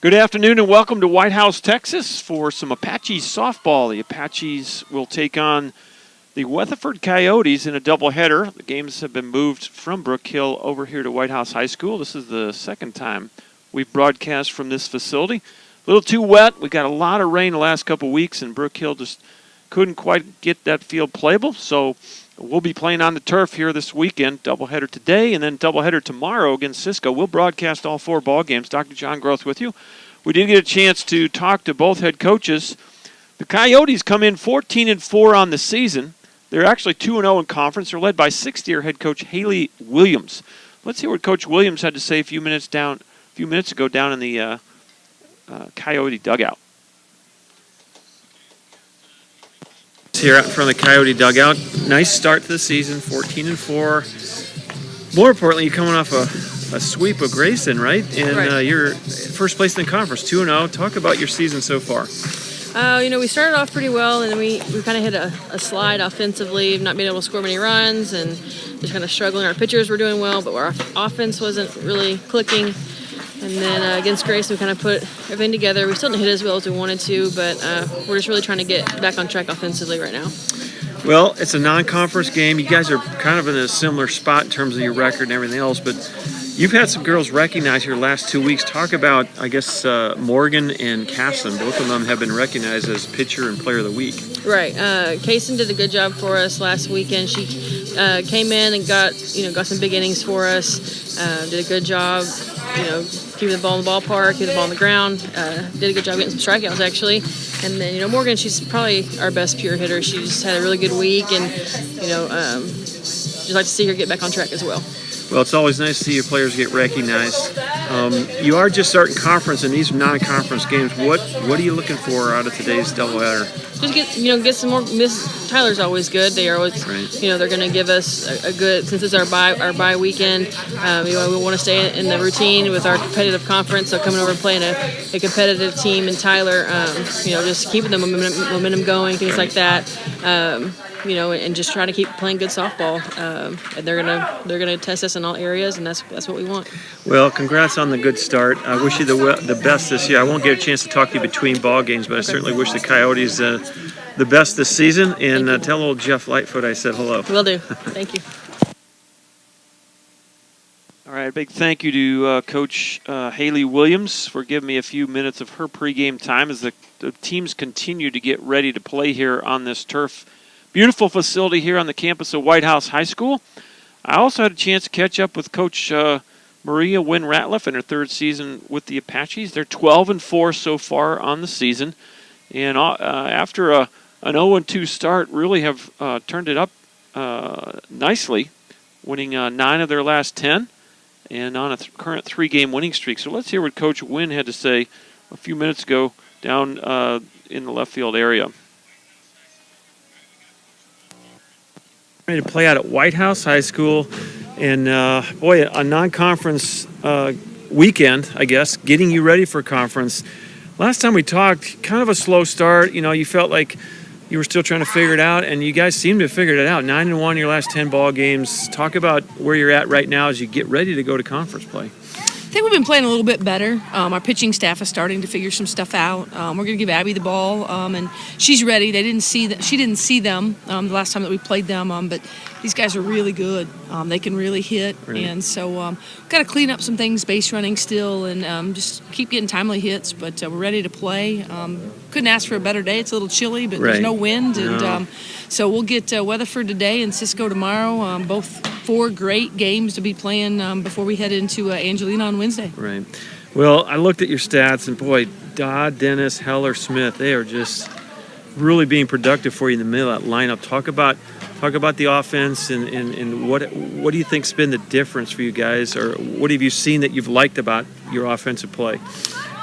Good afternoon and welcome to Whitehouse, Texas for some Apaches softball. The Apaches will take on the Weatherford Coyotes in a doubleheader. The games have been moved from Brook Hill over here to Whitehouse High School. This is the second time we've broadcast from this facility. A little too wet. We got a lot of rain the last couple weeks, and Brook Hill just couldn't quite get that field playable. So we'll be playing on the turf here this weekend. Doubleheader today and then doubleheader tomorrow against Cisco. We'll broadcast all four ball games. Dr. John Groth with you. We did get a chance to talk to both head coaches. The Coyotes come in 14-4 on the season. They're actually 2-0 in conference. They're led by sixth-year head coach Haley Williams. Let's hear what Coach Williams had to say a few minutes ago down in the Coyote dugout. Here out in front of the Coyote dugout. Nice start to the season, 14-4. More importantly, you're coming off a sweep of Grayson, right? And right. You're first place in the conference, 2-0. Talk about your season so far. We started off pretty well, and then we kind of hit a slide offensively, not being able to score many runs, and just kind of struggling. Our pitchers were doing well, but our offense wasn't really clicking. And then against Grayson, we kind of put everything together. We still didn't hit as well as we wanted to, but we're just really trying to get back on track offensively right now. Well, it's a non-conference game. You guys are kind of in a similar spot in terms of your record and everything else, but you've had some girls recognized your last 2 weeks. Talk about, I guess, Morgan and Casson. Both of them have been recognized as pitcher and player of the week. Right. Kaysen did a good job for us last weekend. She came in and got some big innings for us. Did a good job, keeping the ball in the ballpark, keeping the ball on the ground. Did a good job getting some strikeouts, actually. And then, Morgan, she's probably our best pure hitter. She just had a really good week, and, just like to see her get back on track as well. Well, it's always nice to see your players get recognized. You are just starting conference, and these are non-conference games. What are you looking for out of today's doubleheader? Just get some more. Miss Tyler's always good. They are always, right. They're going to give us a good, since it's our bye weekend. We want to stay in the routine with our competitive conference. So coming over and playing a competitive team in Tyler, just keeping the momentum going, things like that. And just trying to keep playing good softball. And they're gonna test us in all areas, and that's what we want. Well, congrats on the good start. I wish you the best this year. I won't get a chance to talk to you between ball games, but I certainly wish the Coyotes the best this season. And tell old Jeff Lightfoot I said hello. Will do. Thank you. All right, a big thank you to Coach Haley Williams for giving me a few minutes of her pregame time as the teams continue to get ready to play here on this turf. Beautiful facility here on the campus of Whitehouse High School. I also had a chance to catch up with Coach Maria Wynn Ratliff in her third season with the Apaches. They're 12-4 so far on the season. And after an 0-2 start, really have turned it up nicely, winning 9 of their last 10 and on a current 3-game winning streak. So let's hear what Coach Wynn had to say a few minutes ago down in the left field area. To play out at Whitehouse High School, and a non-conference weekend, I guess, getting you ready for conference. Last time we talked, kind of a slow start. You felt like you were still trying to figure it out, and you guys seem to have figured it out. 9-1 your last 10 ball games. Talk about where you're at right now as you get ready to go to conference play. I think we've been playing a little bit better. Our pitching staff is starting to figure some stuff out. We're going to give Abby the ball, and she's ready. She didn't see them the last time that we played them, but these guys are really good. They can really hit, right. And so we've got to clean up some things, base running still, and just keep getting timely hits. But we're ready to play. Couldn't ask for a better day. It's a little chilly, but right. There's no wind, and no. So we'll get Weatherford today and Cisco tomorrow. Both 4 great games to be playing before we head into Angelina on Wednesday. Right. Well, I looked at your stats, and boy, Dodd, Dennis, Heller, Smith, they are just really being productive for you in the middle of that lineup. Talk about the offense and what do you think's been the difference for you guys, or what have you seen that you've liked about your offensive play?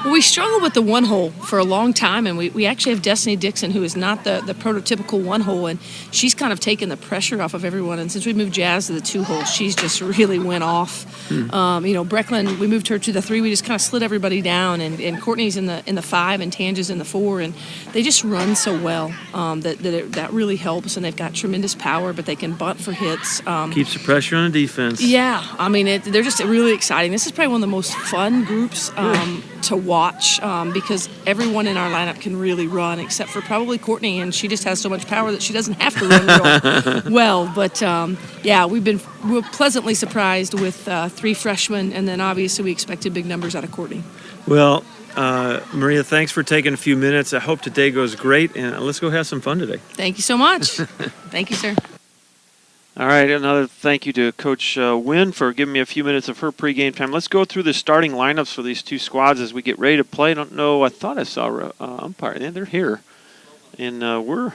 Well, we struggled with the one hole for a long time, and we actually have Destiny Dixon, who is not the prototypical one hole, and she's kind of taken the pressure off of everyone. And since we moved Jazz to the 2 hole, she's just really went off. Breckland, we moved her to the 3. We just kind of slid everybody down, and Courtney's in the 5, and Tanja's in the 4, and they just run so well that really helps. And they've got tremendous power, but they can bunt for hits. Keeps the pressure on the defense. Yeah, I mean they're just really exciting. This is probably one of the most fun groups to watch because everyone in our lineup can really run, except for probably Courtney, and she just has so much power that she doesn't have to run real well. But yeah, we're pleasantly surprised with 3 freshmen, and then obviously we expected big numbers out of Courtney. Well, Maria, thanks for taking a few minutes. I hope today goes great, and let's go have some fun today. Thank you so much. Thank you, sir. All right, another thank you to Coach Wynn for giving me a few minutes of her pregame time. Let's go through the starting lineups for these two squads as we get ready to play. I don't know, I thought I saw umpire. Yeah, they're here. And we're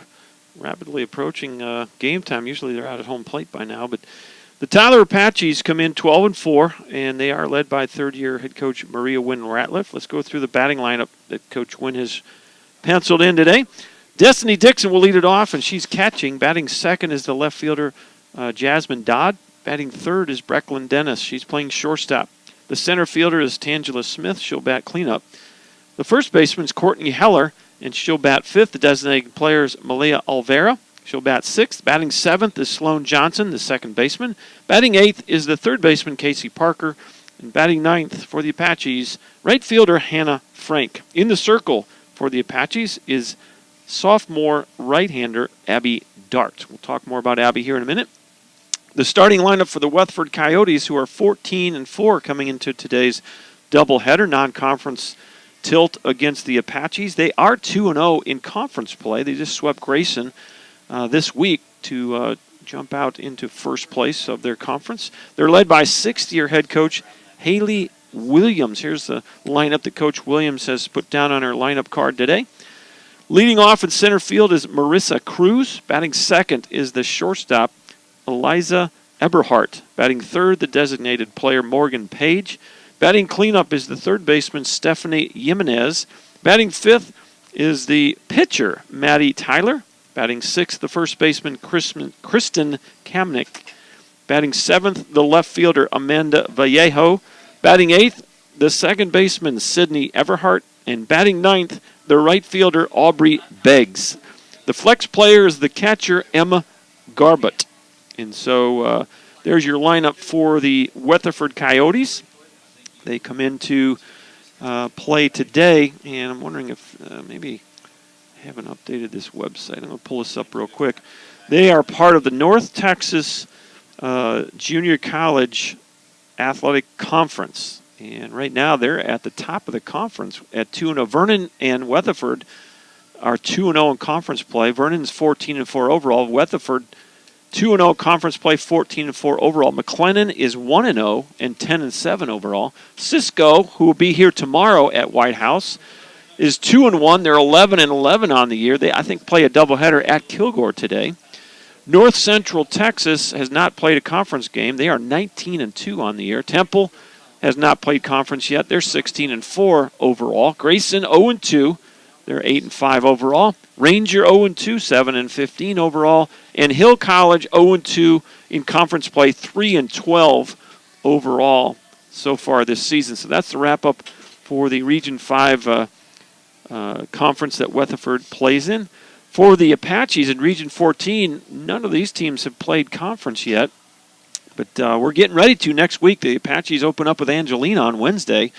rapidly approaching game time. Usually they're out at home plate by now. But the Tyler Apaches come in 12-4, and they are led by third-year head coach Maria Wynn Ratliff. Let's go through the batting lineup that Coach Wynn has penciled in today. Destiny Dixon will lead it off, and she's catching. Batting second is the left fielder Jasmine Dodd. Batting third is Brecklin Dennis. She's playing shortstop. The center fielder is Tangela Smith. She'll bat cleanup. The first baseman is Courtney Heller, and she'll bat fifth. The designated player is Malia Olvera. She'll bat sixth. Batting seventh is Sloan Johnson, the second baseman. Batting eighth is the third baseman, Casey Parker. And batting ninth for the Apaches, right fielder Hannah Frank. In the circle for the Apaches is sophomore right-hander Abby Dart. We'll talk more about Abby here in a minute. The starting lineup for the Weatherford Coyotes, who are 14-4 coming into today's doubleheader, non-conference tilt against the Apaches. They are 2-0 in conference play. They just swept Grayson this week to jump out into first place of their conference. They're led by sixth-year head coach Haley Williams. Here's the lineup that Coach Williams has put down on her lineup card today. Leading off in center field is Marissa Cruz. Batting second is the shortstop Eliza Eberhardt. Batting third, the designated player Morgan Page. Batting cleanup is the third baseman Stephanie Jimenez. Batting fifth is the pitcher Maddie Tyler. Batting sixth, the first baseman Kristen Kamnick. Batting seventh, the left fielder Amanda Vallejo. Batting eighth, the second baseman Sydney Everhart. And batting ninth, the right fielder Aubrey Beggs. The flex player is the catcher Emma Garbett. And so there's your lineup for the Weatherford Coyotes. They come into play today, and I'm wondering if maybe I haven't updated this website. I'm going to pull this up real quick. They are part of the North Texas Junior College Athletic Conference. And right now they're at the top of the conference at 2-0. Vernon and Weatherford are 2-0 in conference play. Vernon's 14-4 overall. Weatherford 2-0 conference play, 14-4 overall. McLennan is 1-0 and 10-7 overall. Cisco, who will be here tomorrow at Whitehouse, is 2-1. They're 11-11 on the year. They, I think, play a doubleheader at Kilgore today. North Central Texas has not played a conference game. They are 19-2 on the year. Temple has not played conference yet. They're 16-4 overall. Grayson 0-2. They're 8-5 overall. Ranger 0-2, 7-15 overall. And Hill College 0-2 in conference play, 3-12 overall so far this season. So that's the wrap-up for the Region 5 conference that Weatherford plays in. For the Apaches in Region 14, none of these teams have played conference yet. But we're getting ready to next week. The Apaches open up with Angelina on Wednesday.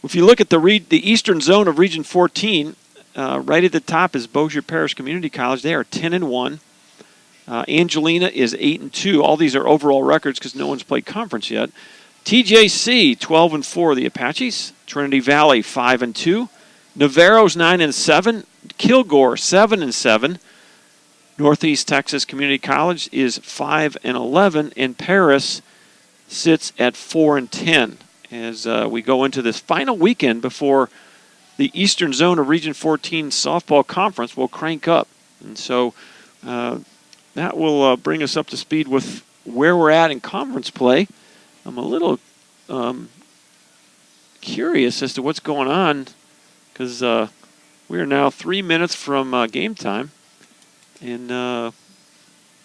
If you look at the eastern zone of Region 14, right at the top is Bossier Parish Community College. They are 10-1. Angelina is 8-2. All these are overall records because no one's played conference yet. TJC 12-4. The Apaches. Trinity Valley 5-2. Navarro's 9-7. Kilgore 7-7. Northeast Texas Community College is 5-11, and Paris sits at 4-10. As we go into this final weekend before the eastern zone of Region 14 softball conference will crank up. And so that will bring us up to speed with where we're at in conference play. I'm a little curious as to what's going on because we are now 3 minutes from game time. And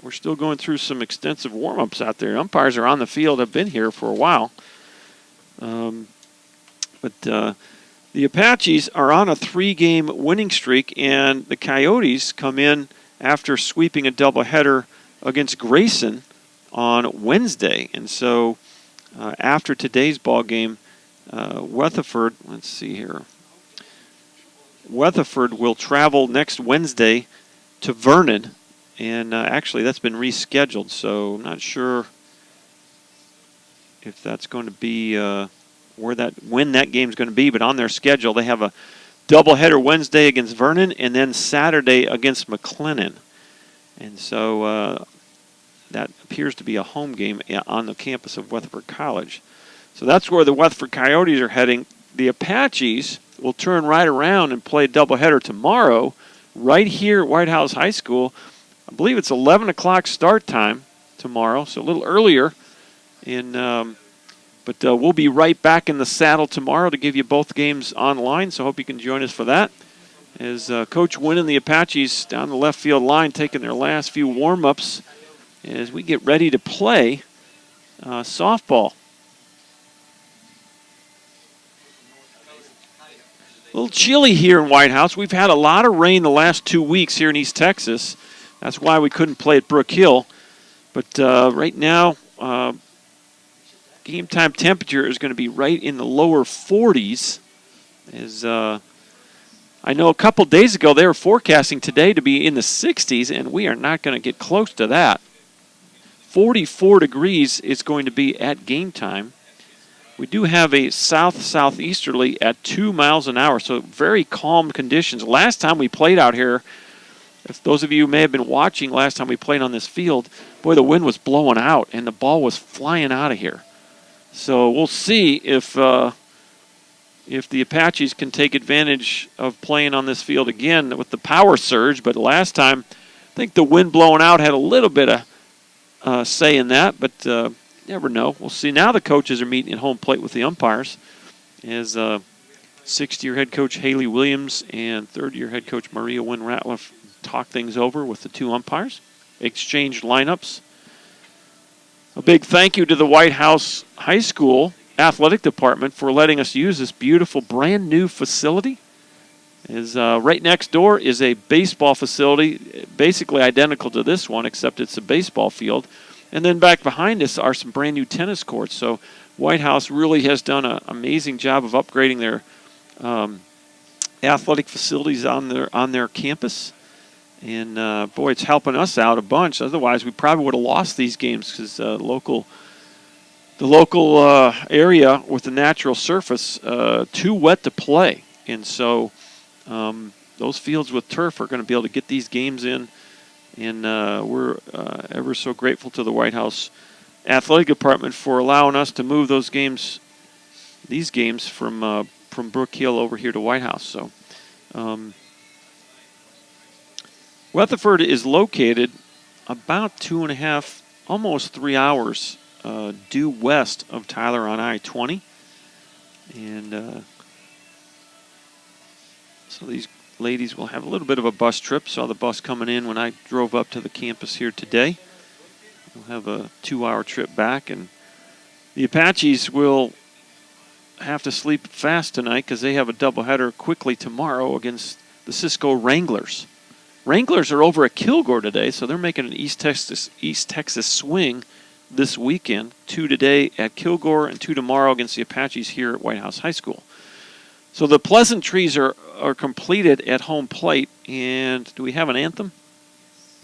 we're still going through some extensive warm-ups out there. Umpires are on the field, have been here for a while. But the Apaches are on a 3-game winning streak, and the Coyotes come in after sweeping a doubleheader against Grayson on Wednesday. And so after today's ball game, Weatherford, let's see here. Weatherford will travel next Wednesday to Vernon, and actually that's been rescheduled, so I'm not sure if that's going to be when that game's going to be, but on their schedule they have a doubleheader Wednesday against Vernon and then Saturday against McLennan. And so that appears to be a home game on the campus of Weatherford College. So that's where the Weatherford Coyotes are heading. The Apaches will turn right around and play a doubleheader tomorrow right here at Whitehouse High School. I believe it's 11 o'clock start time tomorrow, so a little earlier. But we'll be right back in the saddle tomorrow to give you both games online, so hope you can join us for that. As Coach Wynn and the Apaches down the left field line taking their last few warm-ups as we get ready to play softball. A little chilly here in Whitehouse. We've had a lot of rain the last 2 weeks here in East Texas. That's why we couldn't play at Brook Hill. But right now, game time temperature is going to be right in the lower 40s. I know a couple days ago they were forecasting today to be in the 60s, and we are not going to get close to that. 44 degrees is going to be at game time. We do have a south-southeasterly at 2 miles an hour, so very calm conditions. Last time we played out here, if those of you may have been watching last time we played on this field, boy, the wind was blowing out and the ball was flying out of here. So we'll see if the Apaches can take advantage of playing on this field again with the power surge. But last time, I think the wind blowing out had a little bit of say in that, but never know. We'll see. Now the coaches are meeting at home plate with the umpires as sixth-year head coach Haley Williams and third-year head coach Maria Wynn Ratliff talk things over with the two umpires, exchange lineups. A big thank you to the Whitehouse High School athletic department for letting us use this beautiful brand new facility. Right next door is a baseball facility, basically identical to this one, except it's a baseball field. And then back behind us are some brand new tennis courts. So Whitehouse really has done an amazing job of upgrading their athletic facilities on their campus. And, boy, it's helping us out a bunch. Otherwise, we probably would have lost these games because the local area with the natural surface, too wet to play. And so those fields with turf are going to be able to get these games in. And we're ever so grateful to the Whitehouse Athletic Department for allowing us to move these games from Brook Hill over here to Whitehouse. So Weatherford is located about 2.5, almost 3 hours due west of Tyler on I-20. And so these ladies will have a little bit of a bus trip. Saw the bus coming in when I drove up to the campus here today. We'll have a 2-hour trip back. And the Apaches will have to sleep fast tonight because they have a doubleheader quickly tomorrow against the Cisco Wranglers. Wranglers are over at Kilgore today, so they're making an East Texas swing this weekend. 2 today at Kilgore and 2 tomorrow against the Apaches here at Whitehouse High School. So the pleasantries are completed at home plate. And do we have an anthem?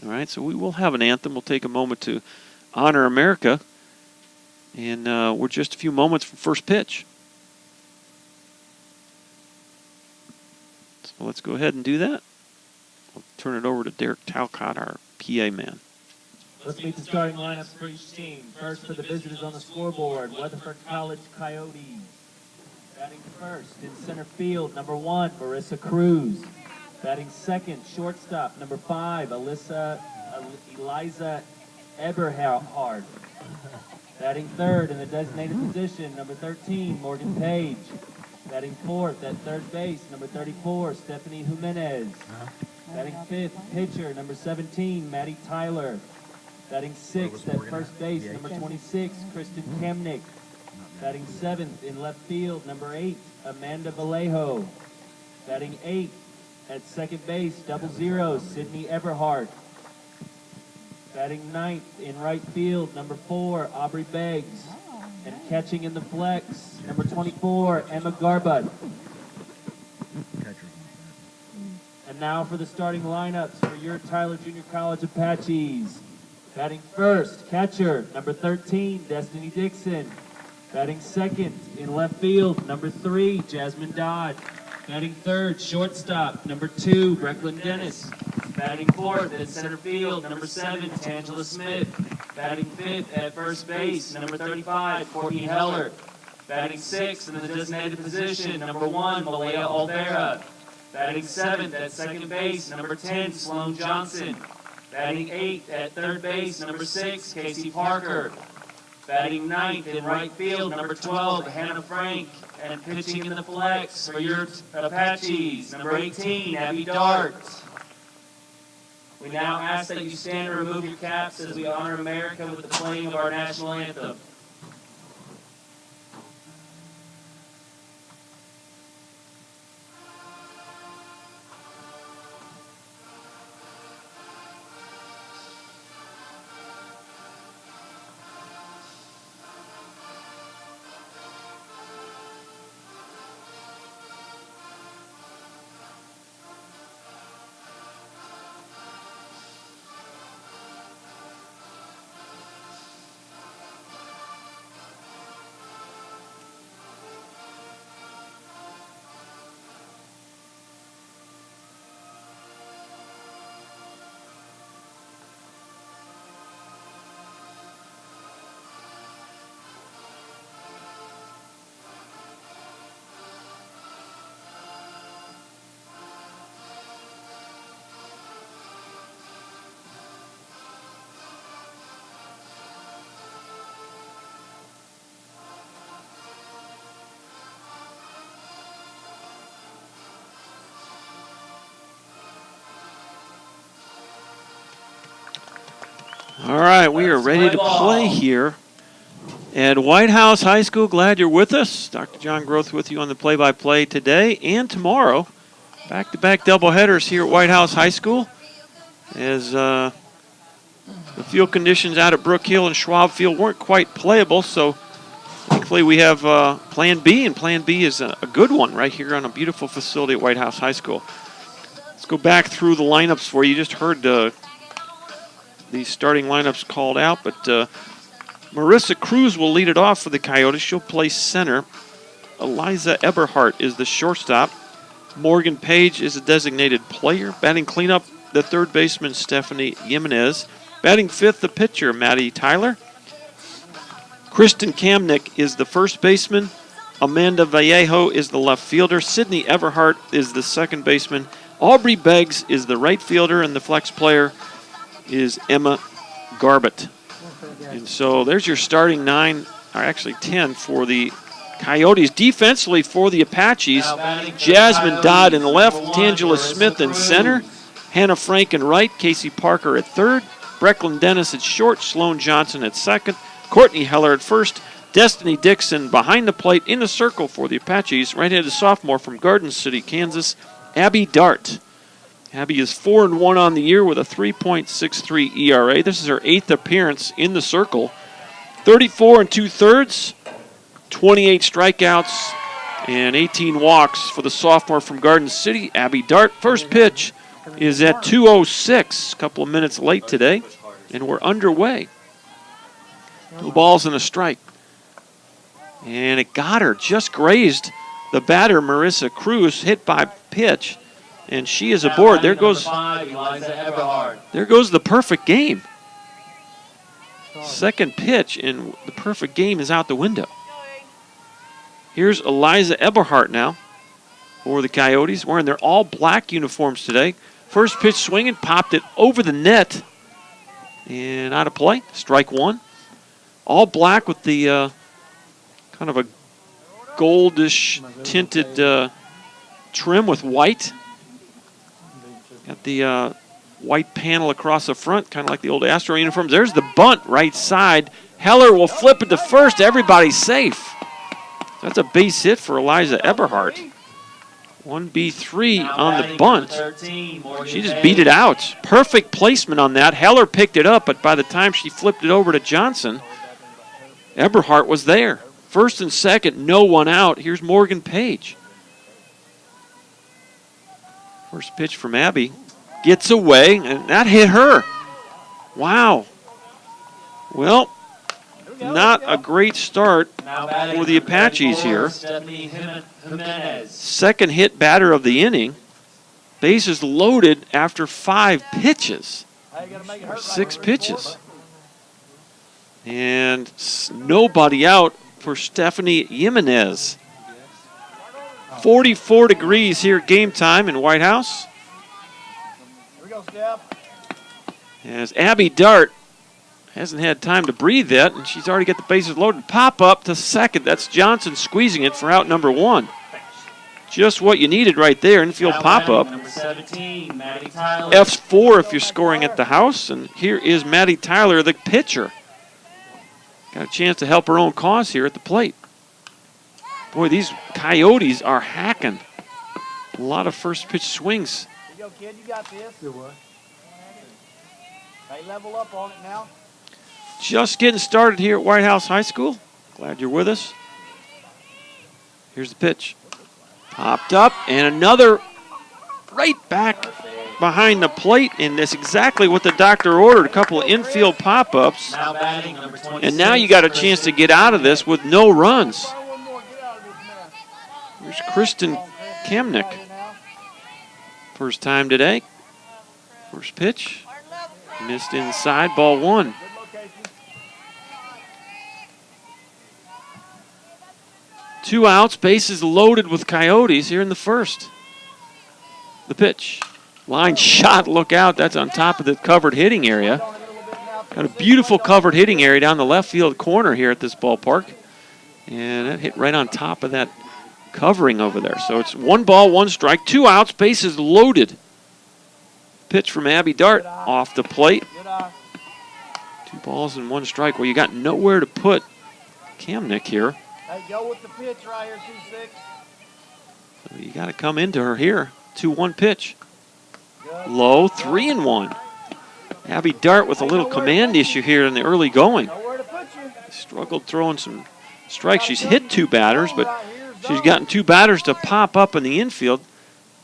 All right, so we will have an anthem. We'll take a moment to honor America. And we're just a few moments from first pitch. So let's go ahead and do that. I'll turn it over to Derek Talcott, our PA man. Let's meet the starting lineups for each team. First for the visitors on the scoreboard, Weatherford College Coyotes. Batting first in center field, number 1, Marissa Cruz. Batting second, shortstop, number 5, Eliza Eberhard. Batting third in the designated position, number 13, Morgan Page. Batting fourth at third base, number 34, Stephanie Jimenez. Batting fifth, pitcher, number 17, Maddie Tyler. Batting sixth at first base, number 26, Kristen Kamnick. Batting seventh in left field, number 8, Amanda Vallejo. Batting eighth at second base, 00, Sydney Eberhardt. Batting ninth in right field, number 4, Aubrey Beggs. And catching in the flex, number 24, Emma Garbutt. And now for the starting lineups for your Tyler Junior College Apaches. Batting first, catcher, number 13, Destiny Dixon. Batting second, in left field, number 3, Jasmine Dodd. Batting third, shortstop, number 2, Brecklin Dennis. Batting fourth at center field, number 7, Tangela Smith. Batting fifth at first base, number 35, Courtney Heller. Batting sixth in the designated position, number 1, Malaya Olvera. Batting seventh at second base, number 10, Sloan Johnson. Batting eighth at third base, number 6, Casey Parker. Batting ninth in right field, number 12, Hannah Frank. And pitching in the flex for your Apaches, number 18, Abby Dart. We now ask that you stand and remove your caps as we honor America with the playing of our national anthem. All right, we are ready to play here at Whitehouse High School. Glad you're with us. Dr. John Groth with you on the play-by-play today and tomorrow. Back-to-back doubleheaders here at Whitehouse High School as the field conditions out at Brook Hill and Schwab Field weren't quite playable, so thankfully we have Plan B, and Plan B is a good one right here on a beautiful facility at Whitehouse High School. Let's go back through the lineups for you. You just heard the starting lineups called out, but Marissa Cruz will lead it off for the Coyotes. She'll play center. Eliza Eberhardt is the shortstop. Morgan Page is a designated player. Batting cleanup, the third baseman, Stephanie Jimenez. Batting fifth, the pitcher, Maddie Tyler. Kristen Kamnick is the first baseman. Amanda Vallejo is the left fielder. Sydney Everhart is the second baseman. Aubrey Beggs is the right fielder, and the flex player is Emma Garbutt. And so there's your starting 9, or actually 10 for the Coyotes. Defensively for the Apaches, Jasmine Dodd in left, Tangela Smith in center, Hannah Frank in right, Casey Parker at third, Brecklin Dennis at short, Sloan Johnson at second, Courtney Heller at first, Destiny Dixon behind the plate in the circle for the Apaches, right-handed sophomore from Garden City, Kansas, Abby Dart. Abby is 4-1 on the year with a 3.63 ERA. This is her 8th appearance in the circle. 34 2/3, 28 strikeouts, and 18 walks for the sophomore from Garden City, Abby Dart. First pitch is at 2:06, a couple of minutes late today, and we're underway. 2 balls and a strike. And it got her, just grazed the batter, Marissa Cruz, hit by pitch. And she is aboard. There goes the perfect game. Second pitch, and the perfect game is out the window. Here's Eliza Eberhardt now for the Coyotes, wearing their all-black uniforms today. First pitch swinging, popped it over the net, and out of play. Strike one. All black with the kind of a goldish tinted trim with white. Got the white panel across the front, kind of like the old Astro uniforms. There's the bunt right side. Heller will flip it to first. Everybody's safe. That's a base hit for Eliza Eberhardt. 1B3 on the bunt. She just beat it out. Perfect placement on that. Heller picked it up, but by the time she flipped it over to Johnson, Eberhardt was there. First and second, no one out. Here's Morgan Page. First pitch from Abby. Gets away, and that hit her. Wow. Well, not a great start for the Apaches here. Second hit batter of the inning. Bases loaded after 5 pitches. Or 6 pitches. And nobody out for Stephanie Jimenez. 44 degrees here at game time in White House. As Abby Dart hasn't had time to breathe yet, and she's already got the bases loaded. Pop up to second. That's Johnson squeezing it for out number 1. Just what you needed right there. Infield pop up. F's 4 if you're scoring at the house. And here is Maddie Tyler, the pitcher. Got a chance to help her own cause here at the plate. Boy, these Coyotes are hacking. A lot of first pitch swings. Here you go, kid. You got this. Hey, level up on it now. Just getting started here at White House High School. Glad you're with us. Here's the pitch. Popped up, and another right back behind the plate, and that's exactly what the doctor ordered. A couple of infield pop-ups. And now you got a chance to get out of this with no runs. Here's Kristen Kamnick. First time today. First pitch. Missed inside, ball 1. Two outs, bases loaded with Coyotes here in the first. The pitch. Line shot, look out. That's on top of the covered hitting area. Got a beautiful covered hitting area down the left field corner here at this ballpark. And that hit right on top of that covering over there. So it's 1 ball, 1 strike, 2 outs, bases loaded. Pitch from Abby Dart off the plate. 2 balls and 1 strike. Well, you got nowhere to put Kamnick here. Hey, go with the pitch right here, 2-6. So you got to come into her here. 2-1 pitch. Low, 3-1. Abby Dart with a little command issue here in the early going. Struggled throwing some strikes. She's hit 2 batters, but she's gotten 2 batters to pop up in the infield.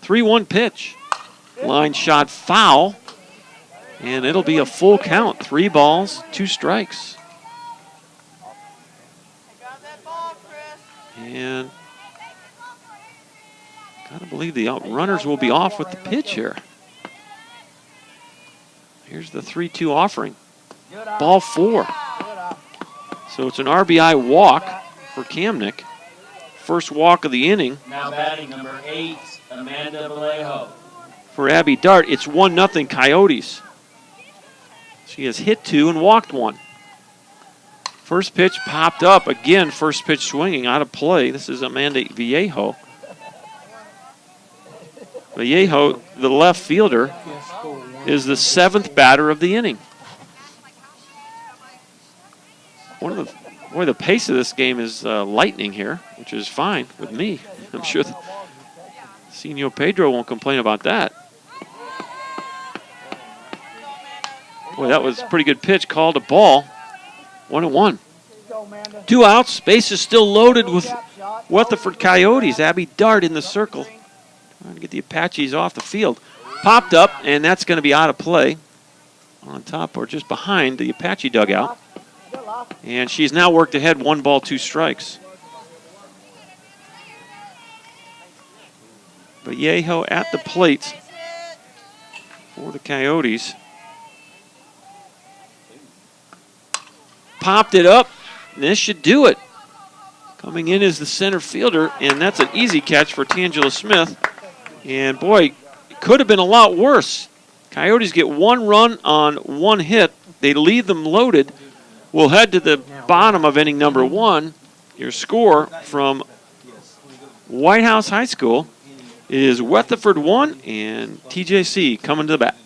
3-1 pitch. Line shot foul. And it'll be a full count. 3 balls, 2 strikes. And gotta believe the runners will be off with the pitch here. Here's the 3-2 offering. Ball 4. So it's an RBI walk for Kamnick. First walk of the inning. Now batting number 8, Amanda Vallejo. For Abby Dart, it's 1-0 Coyotes. She has hit 2 and walked 1. First pitch popped up. Again, first pitch swinging out of play. This is Amanda Vallejo. Vallejo, the left fielder, is the 7th batter of the inning. The pace of this game is lightning here, which is fine with me. I'm sure Senor Pedro won't complain about that. Boy, that was a pretty good pitch. Called a ball. 1-1. 2 outs. Base is still loaded with Weatherford Coyotes. Abby Dart in the circle. Trying to get the Apaches off the field. Popped up, and that's going to be out of play. On top or just behind the Apache dugout. And she's now worked ahead. 1 ball, 2 strikes. Vallejo at the plate for the Coyotes. Popped it up. This should do it. Coming in is the center fielder, and that's an easy catch for Tangela Smith. And boy, it could have been a lot worse. Coyotes get 1 run on 1 hit. They leave them loaded. We'll head to the bottom of inning number 1. Your score from White House High School is Weatherford 1 and TJC coming to the bat.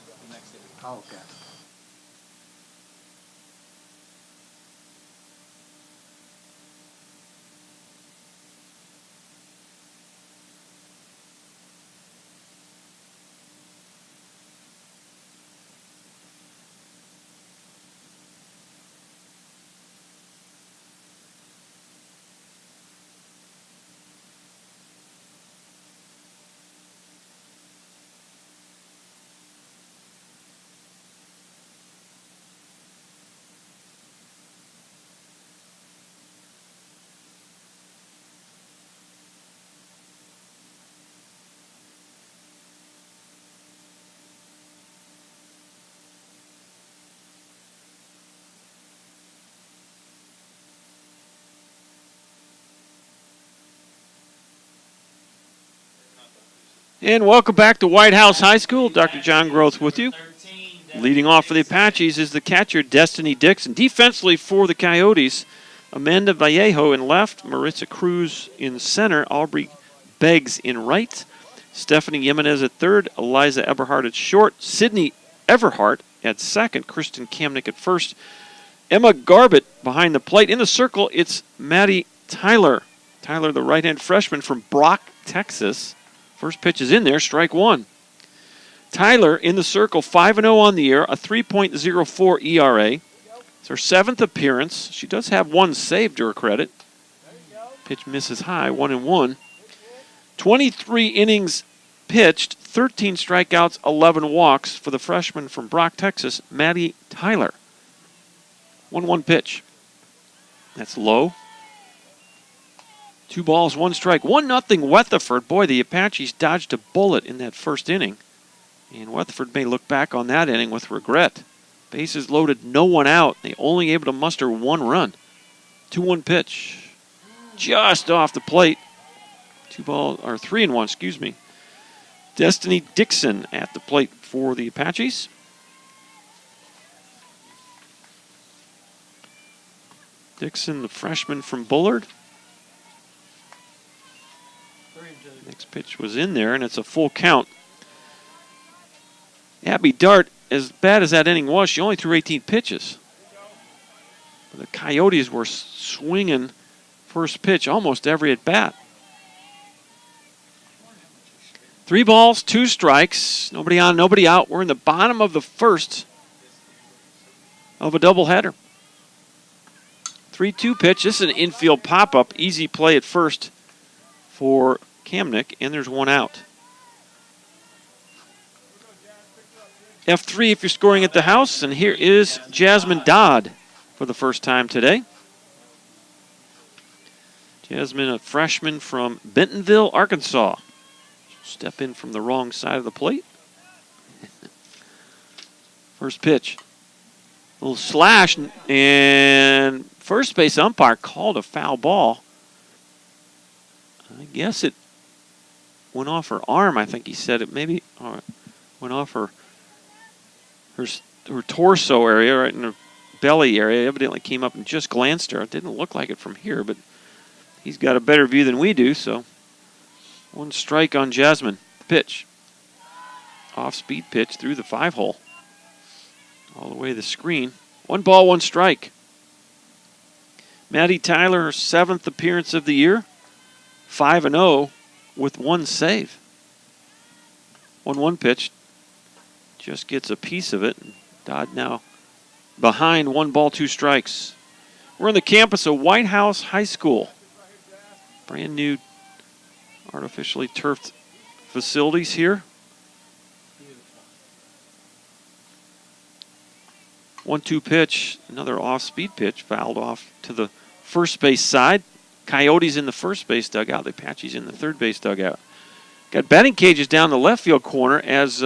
And welcome back to Whitehouse High School. Dr. John Groth with you. Leading off for the Apaches is the catcher, Destiny Dixon. Defensively for the Coyotes, Amanda Vallejo in left, Maritza Cruz in center, Aubrey Beggs in right, Stephanie Jimenez at third, Eliza Eberhardt at short, Sydney Everhart at second, Kristen Kamnick at first, Emma Garbett behind the plate. In the circle, it's Maddie Tyler. Tyler, the right-hand freshman from Brock, Texas. First pitch is in there, strike one. Tyler in the circle, 5-0 on the year, a 3.04 ERA. It's her 7th appearance. She does have one save to her credit. Pitch misses high, 1-1. 23 innings pitched, 13 strikeouts, 11 walks for the freshman from Brock, Texas, Maddie Tyler. 1-1 pitch. That's low. 2 balls, 1 strike. 1-0 Weatherford. Boy, the Apaches dodged a bullet in that first inning. And Weatherford may look back on that inning with regret. Bases loaded, no one out. They only able to muster 1 run. 2-1 pitch. Just off the plate. 3-1, excuse me. Destiny Dixon at the plate for the Apaches. Dixon, the freshman from Bullard. Next pitch was in there, and it's a full count. Abby Dart, as bad as that inning was, she only threw 18 pitches. The Coyotes were swinging first pitch almost every at bat. 3 balls, 2 strikes, nobody on, nobody out. We're in the bottom of the first of a doubleheader. 3-2 pitch. This is an infield pop-up. Easy play at first for Kamnick, and there's 1 out. F3 if you're scoring at the house, and here is Jasmine Dodd for the first time today. Jasmine, a freshman from Bentonville, Arkansas. Step in from the wrong side of the plate. First pitch. A little slash, and first base umpire called a foul ball. I guess it went off her arm. I think he said it maybe went off her torso area, right in her belly area. Evidently came up and just glanced her. It didn't look like it from here, but he's got a better view than we do, so 1 strike on Jasmine. Pitch. Off-speed pitch through the 5-hole. All the way to the screen. 1 ball, 1 strike. Maddie Tyler, her 7th appearance of the year. 5-0 with 1 save. 1-1 pitch. Just gets a piece of it. Dodd now behind, 1 ball, 2 strikes. We're on the campus of Whitehouse High School. Brand new artificially turfed facilities here. 1-2 pitch, another off-speed pitch, fouled off to the first base side. Coyotes in the first base dugout, the Apaches in the third base dugout. Got batting cages down the left field corner as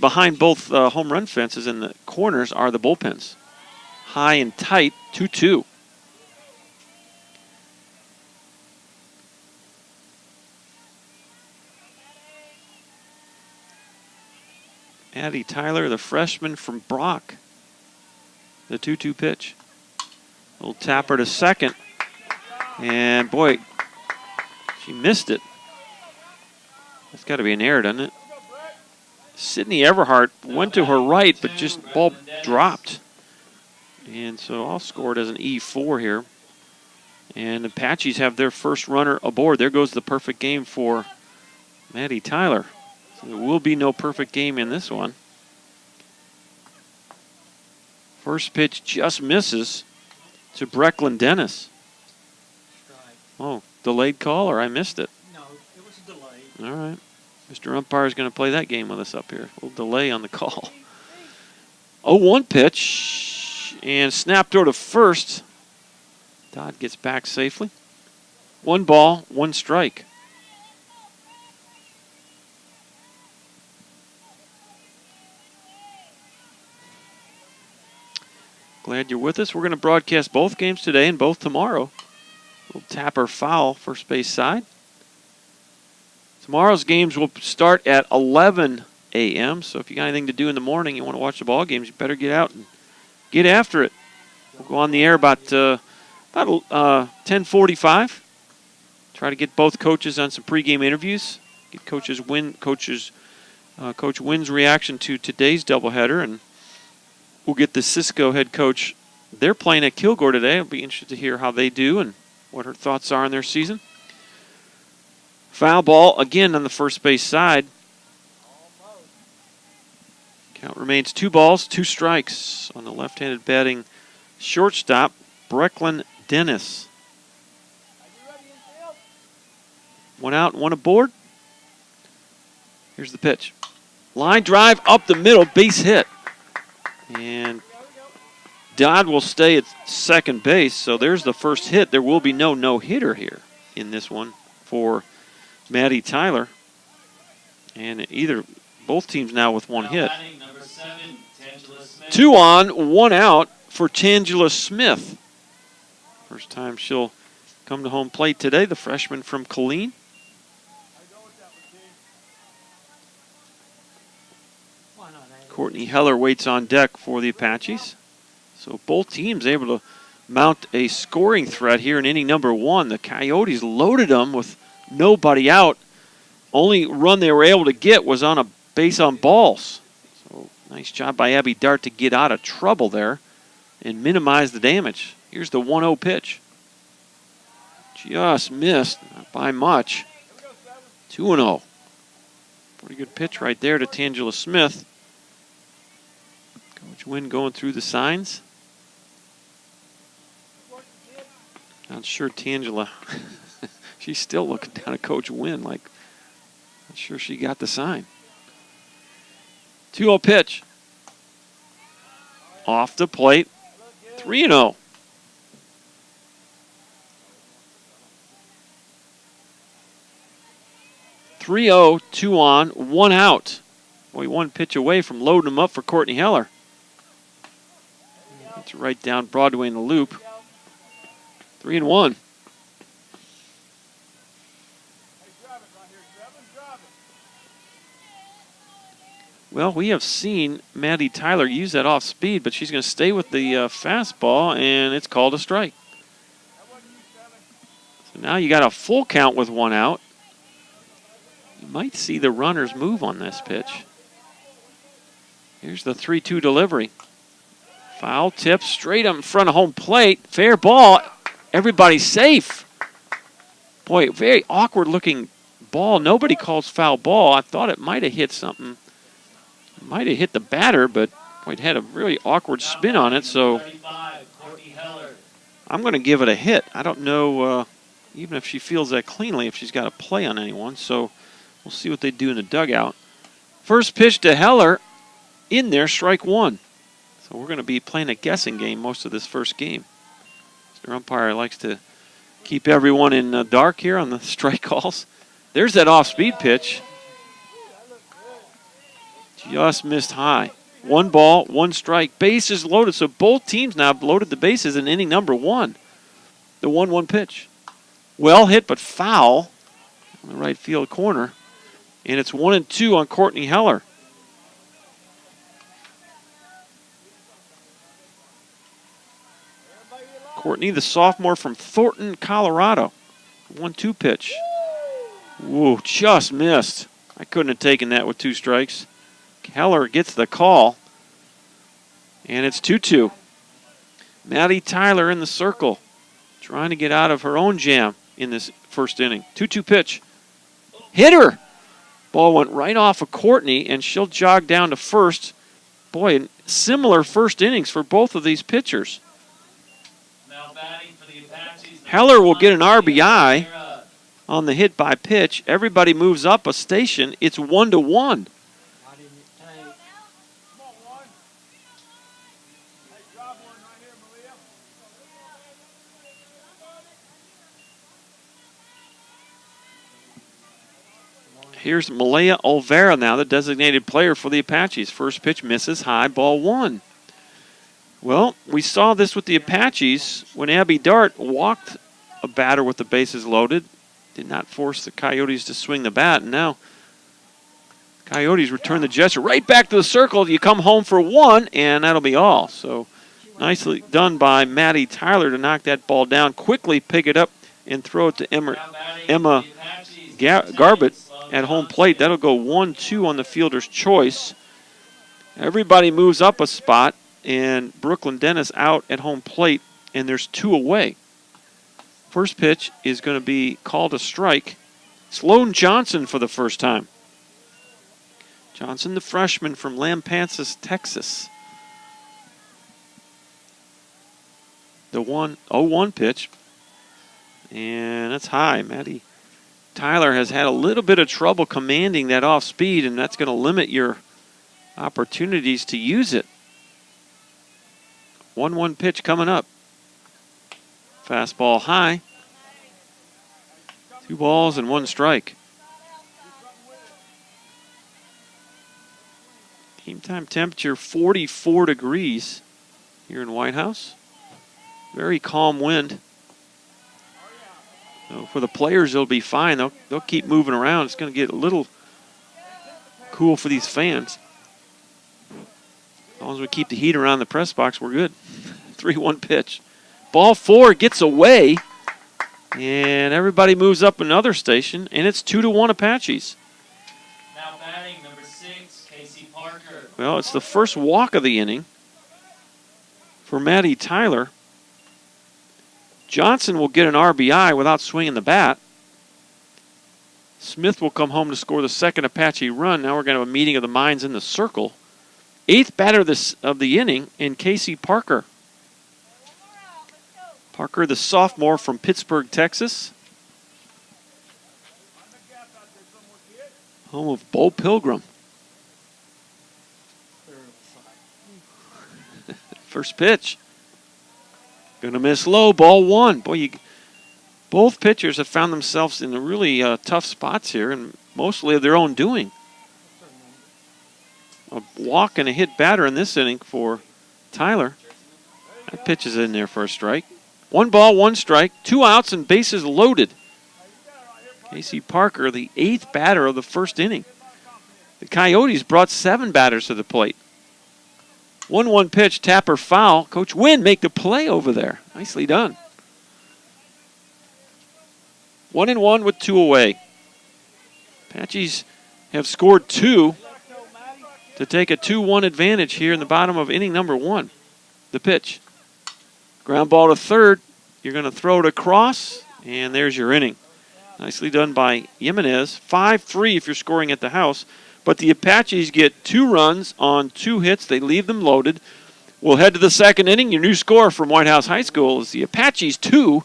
behind both home run fences in the corners are the bullpens. High and tight, 2-2. Maddie Tyler, the freshman from Brock. The 2-2 pitch. Little tapper to second. And boy, she missed it. That's got to be an error, doesn't it? Sydney Everhart went to her right, but just ball dropped. And so I'll score it as an E4 here. And the Apaches have their first runner aboard. There goes the perfect game for Maddie Tyler. So there will be no perfect game in this one. First pitch just misses to Brecklin Dennis. Oh, delayed call, or I missed it? No, it was a delay. All right. Mr. Umpire is going to play that game with us up here. A little delay on the call. 0-1 pitch, and snap throw to first. Dodd gets back safely. 1 ball, 1 strike. Glad you're with us. We're going to broadcast both games today and both tomorrow. Little tapper foul, first base side. Tomorrow's games will start at 11 a.m., so if you got anything to do in the morning, you want to watch the ball games, you better get out and get after it. We'll go on the air about 10:45. Try to get both coaches on some pregame interviews. Get Coach Wynn's reaction to today's doubleheader, and we'll get the Cisco head coach. They're playing at Kilgore today. I'll be interested to hear how they do and what her thoughts are on their season. Foul ball again on the first base side. Count remains 2 balls, 2 strikes on the left-handed batting shortstop, Brecklin Dennis. 1 out, 1 aboard. Here's the pitch. Line drive up the middle, base hit. And Dodd will stay at second base, so there's the first hit. There will be no no-hitter here in this one for Maddie Tyler. And both teams now with 1 hit. 2 on, 1 out for Tangela Smith. First time she'll come to home plate today, the freshman from Killeen. Courtney Heller waits on deck for the Apaches. So both teams able to mount a scoring threat here in inning number 1. The Coyotes loaded them with nobody out. Only run they were able to get was on a base on balls. So nice job by Abby Dart to get out of trouble there and minimize the damage. Here's the 1-0 pitch. Just missed, not by much. 2-0. Pretty good pitch right there to Tangela Smith. Coach Wynn going through the signs. Not sure Tangela, she's still looking down at Coach Wynn like, not sure she got the sign. 2-0 pitch. Off the plate. 3-0. (3-0), 2 on, 1 out. Boy, 1 pitch away from loading him up for Courtney Heller. That's right down Broadway in the loop. 3-1. Well, we have seen Maddie Tyler use that off speed, but she's going to stay with the fastball, and it's called a strike. So now you got a full count with 1 out. You might see the runners move on this pitch. Here's the 3-2 delivery. Foul tip straight up in front of home plate. Fair ball. Everybody's safe. Boy, very awkward looking ball. Nobody calls foul ball. I thought it might have hit something. It might have hit the batter, but boy, it had a really awkward spin on it. So I'm going to give it a hit. I don't know, even if she feels that cleanly, if she's got a play on anyone. So we'll see what they do in the dugout. First pitch to Heller. In there, strike 1. So we're going to be playing a guessing game most of this first game. Their umpire likes to keep everyone in the dark here on the strike calls. There's that off-speed pitch. Just missed high. 1 ball, 1 strike. Bases loaded. So both teams now have loaded the bases in inning number 1. The 1-1 pitch. Well hit, but foul on the right field corner. And it's 1-2 on Courtney Heller. Courtney, the sophomore from Thornton, Colorado. 1-2 pitch. Whoa, just missed. I couldn't have taken that with 2 strikes. Heller gets the call. And it's 2-2. Maddie Tyler in the circle, trying to get out of her own jam in this first inning. 2-2 pitch. Hit her! Ball went right off of Courtney, and she'll jog down to first. Boy, similar first innings for both of these pitchers. Heller will get an RBI on the hit by pitch. Everybody moves up a station. It's 1-1. Here's Malaya Olvera now, the designated player for the Apaches. First pitch misses high, ball 1. Well, we saw this with the Apaches when Abby Dart walked a batter with the bases loaded. did not force the Coyotes to swing the bat. And now Coyotes return the gesture right back to the circle. You come home for one, and that'll be all. So nicely done by Maddie Tyler to knock that ball down, quickly pick it up, and throw it to Emma Garbett at home plate. That'll go 1-2 on the fielder's choice. Everybody moves up a spot, and Brooklyn Dennis out at home plate, and there's 2 away. First pitch is going to be called a strike. Sloan Johnson for the first time. Johnson, the freshman from Lampasas, Texas. The 1-0-1 pitch. And that's high. Maddie Tyler has had a little bit of trouble commanding that off speed, and that's going to limit your opportunities to use it. 1-1 pitch coming up. Fastball high. 2 balls and 1 strike. Game time temperature 44 degrees here in Whitehouse. Very calm wind. So for the players, it'll be fine. They'll keep moving around. It's going to get a little cool for these fans. As long as we keep the heat around the press box, we're good. 3-1 pitch. Ball 4 gets away, and everybody moves up another station, and it's 2-1 Apaches. Now batting number 6, Casey Parker. Well, it's the first walk of the inning for Maddie Tyler. Johnson will get an RBI without swinging the bat. Smith will come home to score the second Apache run. Now we're going to have a meeting of the minds in the circle. 8th batter of the inning, and Casey Parker. Parker, the sophomore from Pittsburgh, Texas. Home of Bo Pilgrim. First pitch. Going to miss low, ball 1. Boy, both pitchers have found themselves in really tough spots here, and mostly of their own doing. A walk and a hit batter in this inning for Tyler. That pitch is in there for a strike. 1 ball, 1 strike, 2 outs, and bases loaded. Casey Parker, the 8th batter of the first inning. The Coyotes brought 7 batters to the plate. 1-1 pitch, tapper foul. Coach Wynn make the play over there. Nicely done. 1-1 with 2 away. Apaches have scored 2 to take a 2-1 advantage here in the bottom of inning number 1. The pitch. Ground ball to third. You're going to throw it across, and there's your inning. Nicely done by Jimenez. 5-3 if you're scoring at the house. But the Apaches get 2 runs on 2 hits. They leave them loaded. We'll head to the second inning. Your new score from Whitehouse High School is the Apaches 2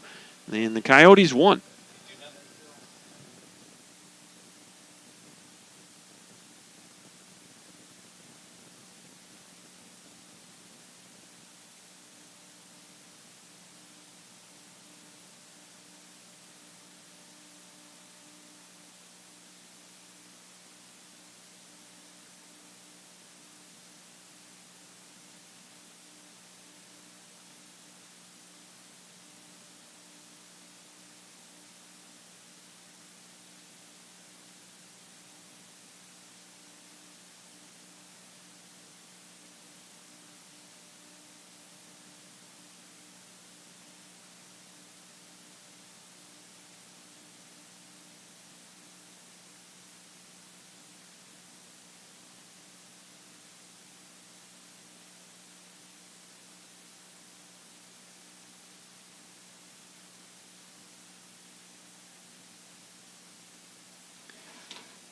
and the Coyotes 1.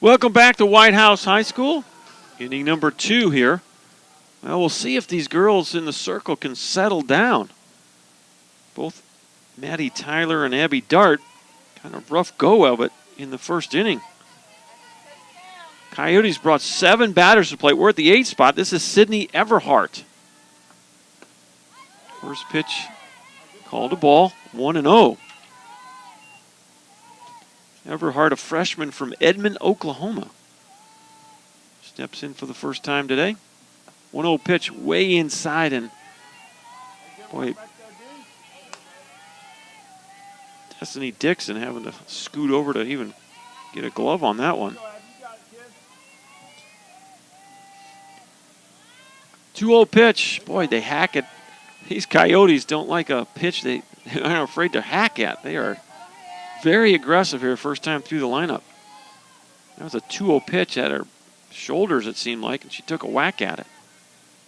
Welcome back to Whitehouse High School. Inning number 2 here. Well, we'll see if these girls in the circle can settle down. Both Maddie Tyler and Abby Dart, kind of rough go of it in the first inning. Coyotes brought 7 batters to play. We're at the 8th spot. This is Sydney Everhart. First pitch called a ball, 1-0. Everhart, a freshman from Edmond, Oklahoma. Steps in for the first time today. 1-0 pitch way inside, and boy, Destiny Dixon having to scoot over to even get a glove on that one. 2-0 pitch. Boy, they hack it. These Coyotes don't like a pitch they aren't afraid to hack at. They are very aggressive here first time through the lineup. That was a 2-0 pitch at her shoulders, it seemed like, and she took a whack at it.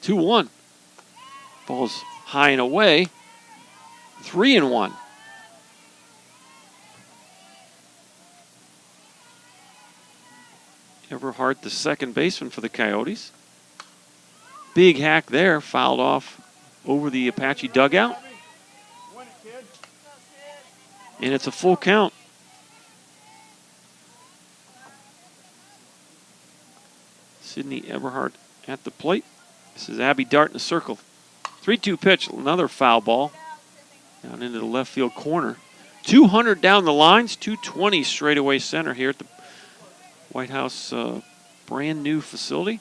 2-1. Ball's high and away. 3-1. Everhart, the second baseman for the Coyotes. Big hack there, fouled off over the Apache dugout. And it's a full count. Sydney Everhart at the plate. This is Abby Dart in the circle. 3-2 pitch, another foul ball down into the left field corner. 200 down the lines, 220 straightaway center here at the White House brand new facility.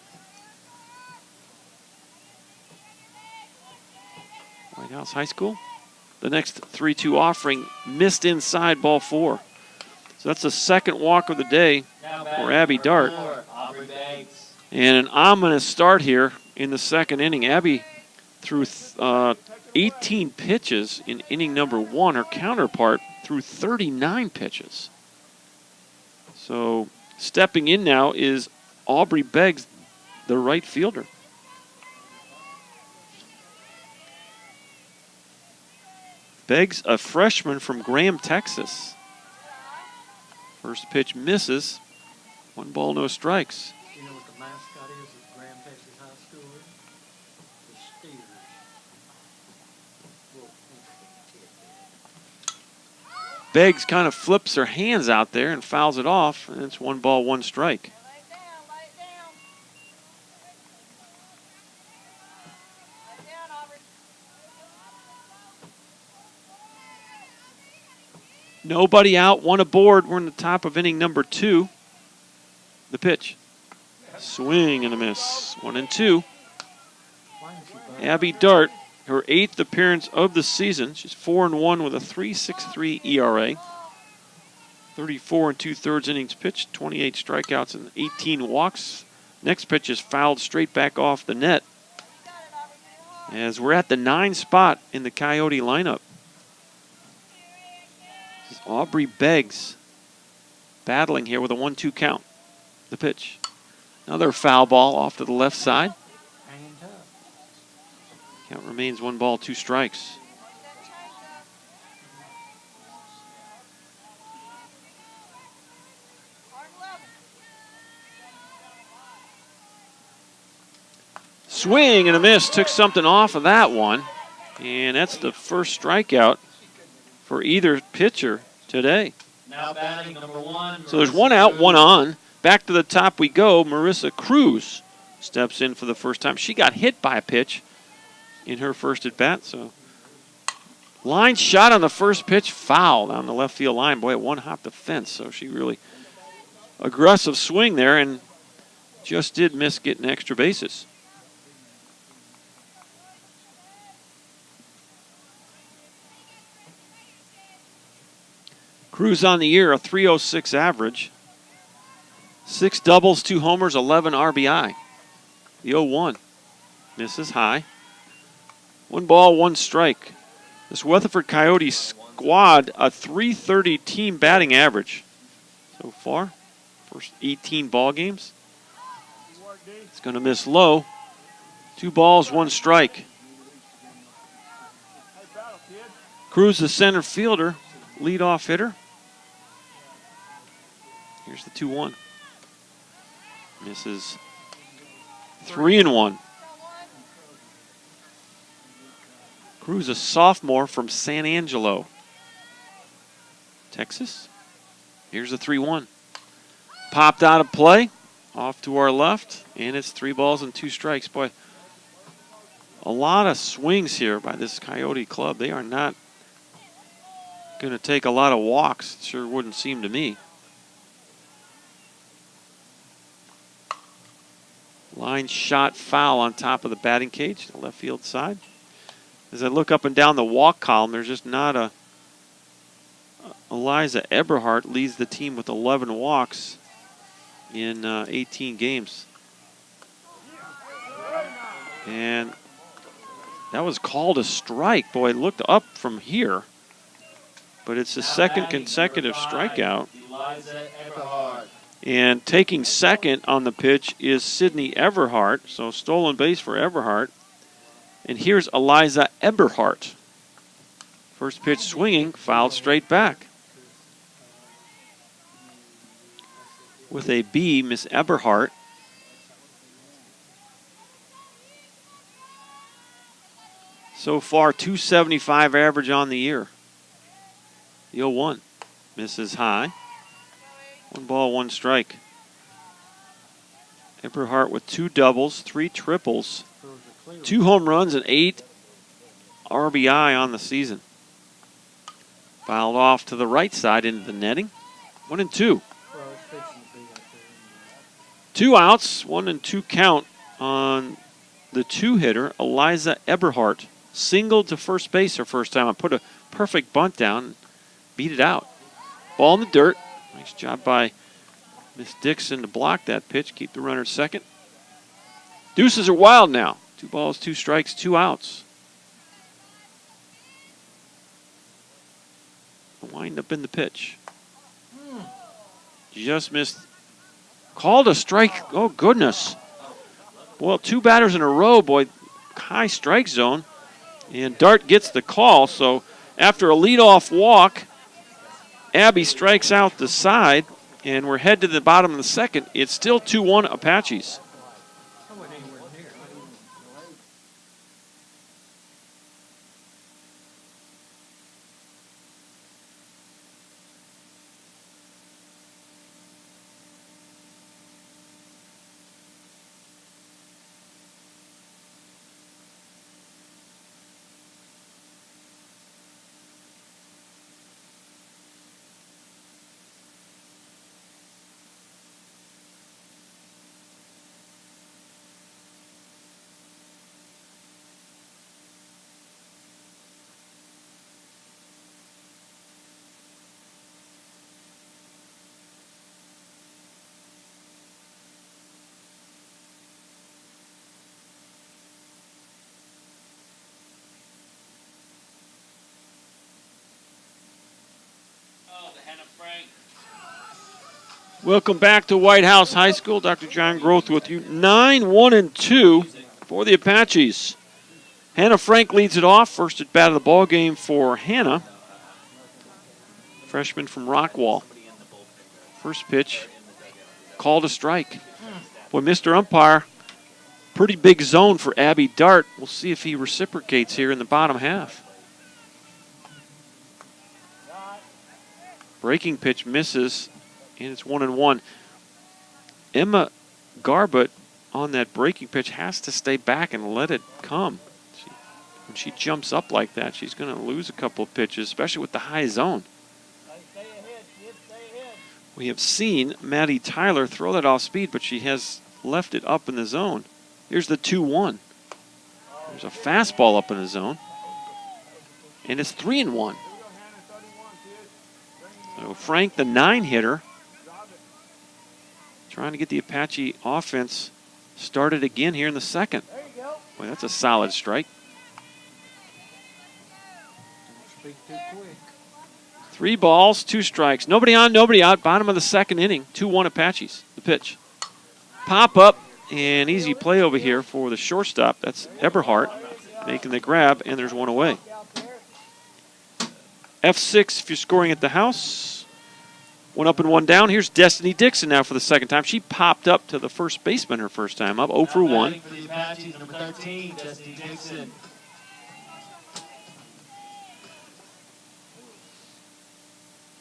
White House High School. The next 3-2 offering missed inside, ball 4. So that's the second walk of the day for Abby Dart. And an ominous start here in the second inning. Abby threw 18 pitches in inning number 1. Her counterpart threw 39 pitches. So stepping in now is Aubrey Beggs, the right fielder. Beggs, a freshman from Graham, Texas. First pitch misses. 1 ball, no strikes. You know what the mascot is at Graham, Texas High School? The Steelers. Beggs kind of flips her hands out there and fouls it off, and it's 1 ball, 1 strike. Nobody out, 1 aboard. We're in the top of inning number 2. The pitch. Swing and a miss. 1-2. Abby Dart, her 8th appearance of the season. She's 4-1 with a 3.63 ERA. 34 2/3 innings pitched, 28 strikeouts and 18 walks. Next pitch is fouled straight back off the net. As we're at the 9 spot in the Coyote lineup. This is Aubrey Beggs battling here with a 1-2 count. The pitch. Another foul ball off to the left side. Count remains 1 ball, 2 strikes. Swing and a miss. Took something off of that one. And that's the first strikeout for either pitcher today. Now batting number 1. So there's 1 out, 1 on. Back to the top we go. Marissa Cruz steps in for the first time. She got hit by a pitch in her first at bat. So line shot on the first pitch, foul down the left field line. Boy, it one-hopped the fence. So she really aggressive swing there and just did miss getting extra bases. Cruz on the year, a 3.06 average. 6 doubles, 2 homers, 11 RBI. The 0-1 misses high. 1 ball, 1 strike. This Weatherford Coyotes squad, a .330 team batting average so far. First 18 ball games. It's going to miss low. 2 balls, 1 strike. Cruz, the center fielder, leadoff hitter. Here's the 2-1. Misses 3-1. Cruz, a sophomore from San Angelo, Texas. Here's the 3-1. Popped out of play, off to our left, and it's 3 balls and 2 strikes. Boy, a lot of swings here by this Coyote club. They are not going to take a lot of walks. It sure wouldn't seem to me. Line shot foul on top of the batting cage, the left field side. As I look up and down the walk column, there's just not Eliza Eberhardt leads the team with 11 walks in 18 games. And that was called a strike. Boy, it looked up from here. But it's the second consecutive strikeout. And taking second on the pitch is Sydney Everhart. So stolen base for Everhart. And here's Eliza Eberhardt. First pitch swinging, fouled straight back. With a B, Miss Eberhardt. So far, 275 average on the year. The 0-1 misses high. 1 ball, 1 strike. Eberhardt with 2 doubles, 3 triples, 2 home runs, and 8 RBI on the season. Fouled off to the right side into the netting. 1-2. 2 outs, 1-2 count on the 2-hitter, Eliza Eberhardt. Singled to first base her first time. I put a perfect bunt down, beat it out. Ball in the dirt. Nice job by Miss Dixon to block that pitch, keep the runner at second. Deuces are wild now. 2 balls, 2 strikes, 2 outs. Wind up in the pitch. Just missed. Called a strike. Oh, goodness. Well, 2 batters in a row, boy. High strike zone. And Dart gets the call. So after a leadoff walk, Abby strikes out the side. And we're head to the bottom of the second. It's still 2-1 Apaches. Welcome back to White House High School. Dr. John Groth with you. 9-1-2 for the Apaches. Hannah Frank leads it off. First at bat of the ball game for Hannah. Freshman from Rockwall. First pitch, called a strike. Boy, Mr. Umpire, pretty big zone for Abby Dart. We'll see if he reciprocates here in the bottom half. Breaking pitch misses. And it's 1-1. Emma Garbutt on that breaking pitch has to stay back and let it come. When she jumps up like that, she's going to lose a couple of pitches, especially with the high zone. We have seen Maddie Tyler throw that off speed, but she has left it up in the zone. Here's the 2-1. There's a fastball up in the zone. And it's 3-1. So Frank, the 9-hitter, trying to get the Apache offense started again here in the second. Boy, that's a solid strike. 3 balls, 2 strikes. Nobody on, nobody out. Bottom of the second inning. 2-1 Apaches. The pitch. Pop up and easy play over here for the shortstop. That's Eberhardt making the grab, and there's 1 away. F6 if you're scoring at the house. 1 up and 1 down. Here's Destiny Dixon now for the second time. She popped up to the first baseman her first time up, 0 for 1. For the Apaches, number 13, Destiny Dixon.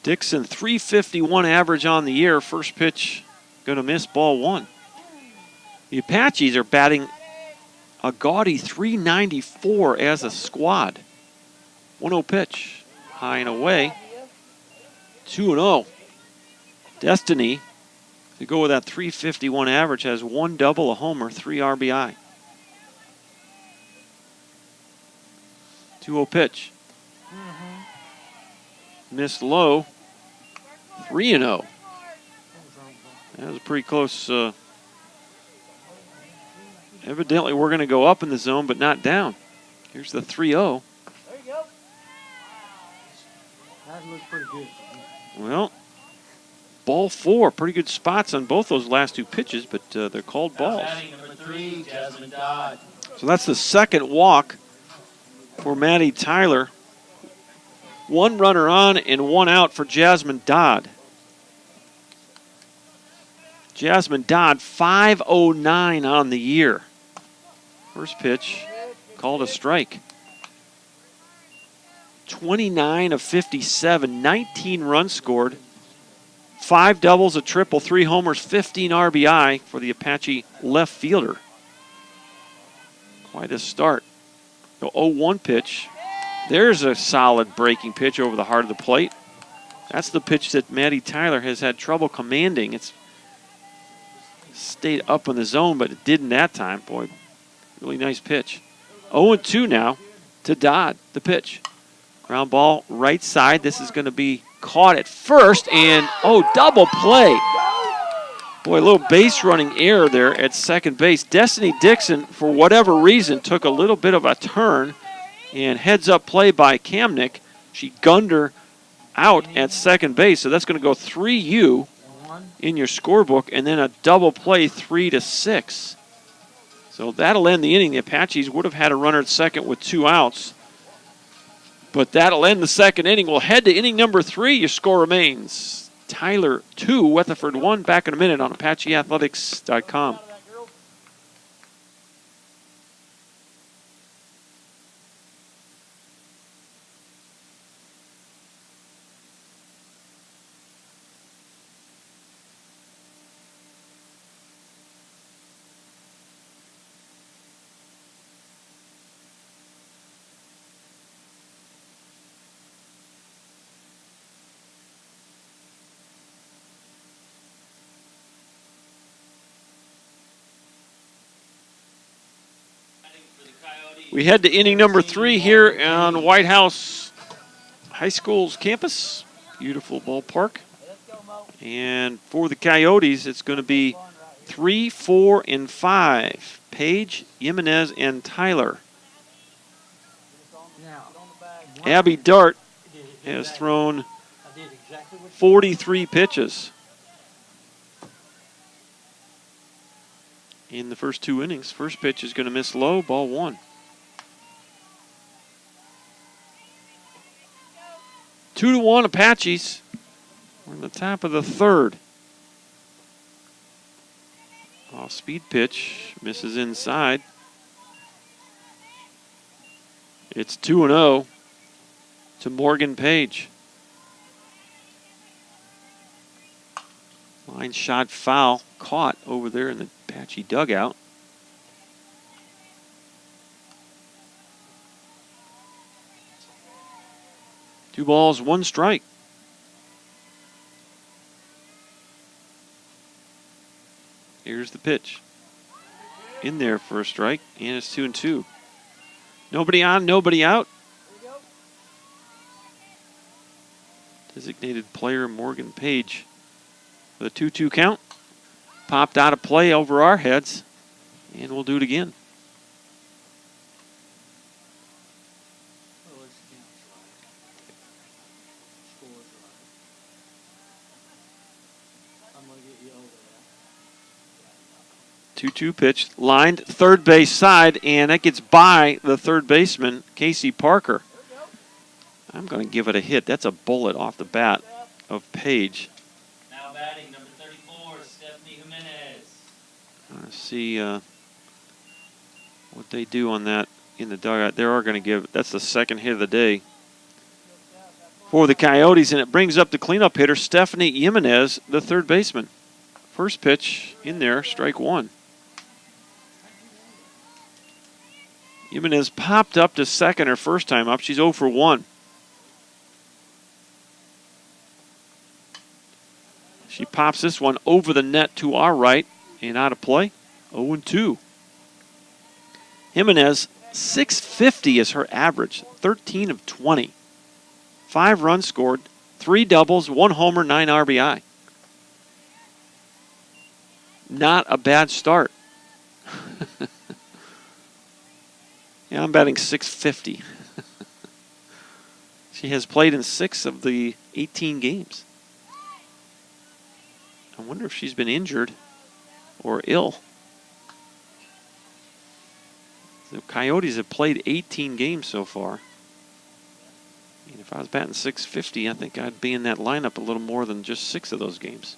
Dixon, 351 average on the year. First pitch going to miss, ball 1. The Apaches are batting a gaudy 394 as a squad. 1-0 pitch, high and away. 2-0. Destiny, to go with that 351 average, has 1 double, a homer, 3 RBI. 2-0 pitch. Missed low. 3-0. That was a pretty close. Evidently, we're going to go up in the zone, but not down. Here's the 3-0. That looks pretty good. Well, ball 4. Pretty good spots on both those last 2 pitches, but they're called balls. Batting number 3, Jasmine Dodd. So that's the second walk for Maddie Tyler. 1 runner on and 1 out for Jasmine Dodd. Jasmine Dodd, 509 on the year. First pitch, called a strike. 29 of 57, 19 runs scored, 5 doubles, a triple, 3 homers, 15 RBI for the Apache left fielder. Quite a start. The 0-1 pitch. There's a solid breaking pitch over the heart of the plate. That's the pitch that Maddie Tyler has had trouble commanding. It's stayed up in the zone, but it didn't that time. Boy, really nice pitch. 0-2 now to Dodd, the pitch. Ground ball right side. This is going to be caught at first, and double play. Boy, a little base running error there at second base. Destiny Dixon, for whatever reason, took a little bit of a turn, and heads up play by Kamnick. She gunned her out at second base, so that's going to go 3U in your scorebook, and then a double play 3-6. So that'll end the inning. The Apaches would have had a runner at second with 2 outs. But that'll end the second inning. We'll head to inning number 3. Your score remains Tyler 2, Weatherford 1. Back in a minute on ApacheAthletics.com. We head to inning number 3 here on Whitehouse High School's campus. Beautiful ballpark. And for the Coyotes, it's going to be 3, 4, and 5. Paige, Jimenez, and Tyler. Abby Dart has thrown 43 pitches in the first 2 innings. First pitch is going to miss low, ball 1. 2-1 Apaches. We're in the top of the 3rd. Off-speed pitch, misses inside. It's 2-0 to Morgan Page. Line shot foul, caught over there in the Apache dugout. Two balls, 1 strike. Here's the pitch. In there for a strike, and it's 2-2. Nobody on, nobody out. Designated player Morgan Page with a 2-2 count. Popped out of play over our heads, and we'll do it again. I'm 2-2 pitch, lined third base side, and that gets by the third baseman, Casey Parker. I'm going to give it a hit. That's a bullet off the bat of Page. Now batting number 34, Stephanie Jimenez. Let's see what they do on that in the dugout. They are going to give, that's the second hit of the day for the Coyotes, and it brings up the cleanup hitter, Stephanie Jimenez, the third baseman. First pitch in there, strike 1. Jimenez popped up to second her first time up. She's 0 for 1. She pops this one over the net to our right and out of play. 0-2. Jimenez, 650 is her average. 13 of 20. 5 runs scored, 3 doubles, 1 homer, 9 RBI. Not a bad start. Yeah, I'm batting .650. She has played in 6 of the 18 games. I wonder if she's been injured or ill. The Coyotes have played 18 games so far. And if I was batting .650, I think I'd be in that lineup a little more than just 6 of those games.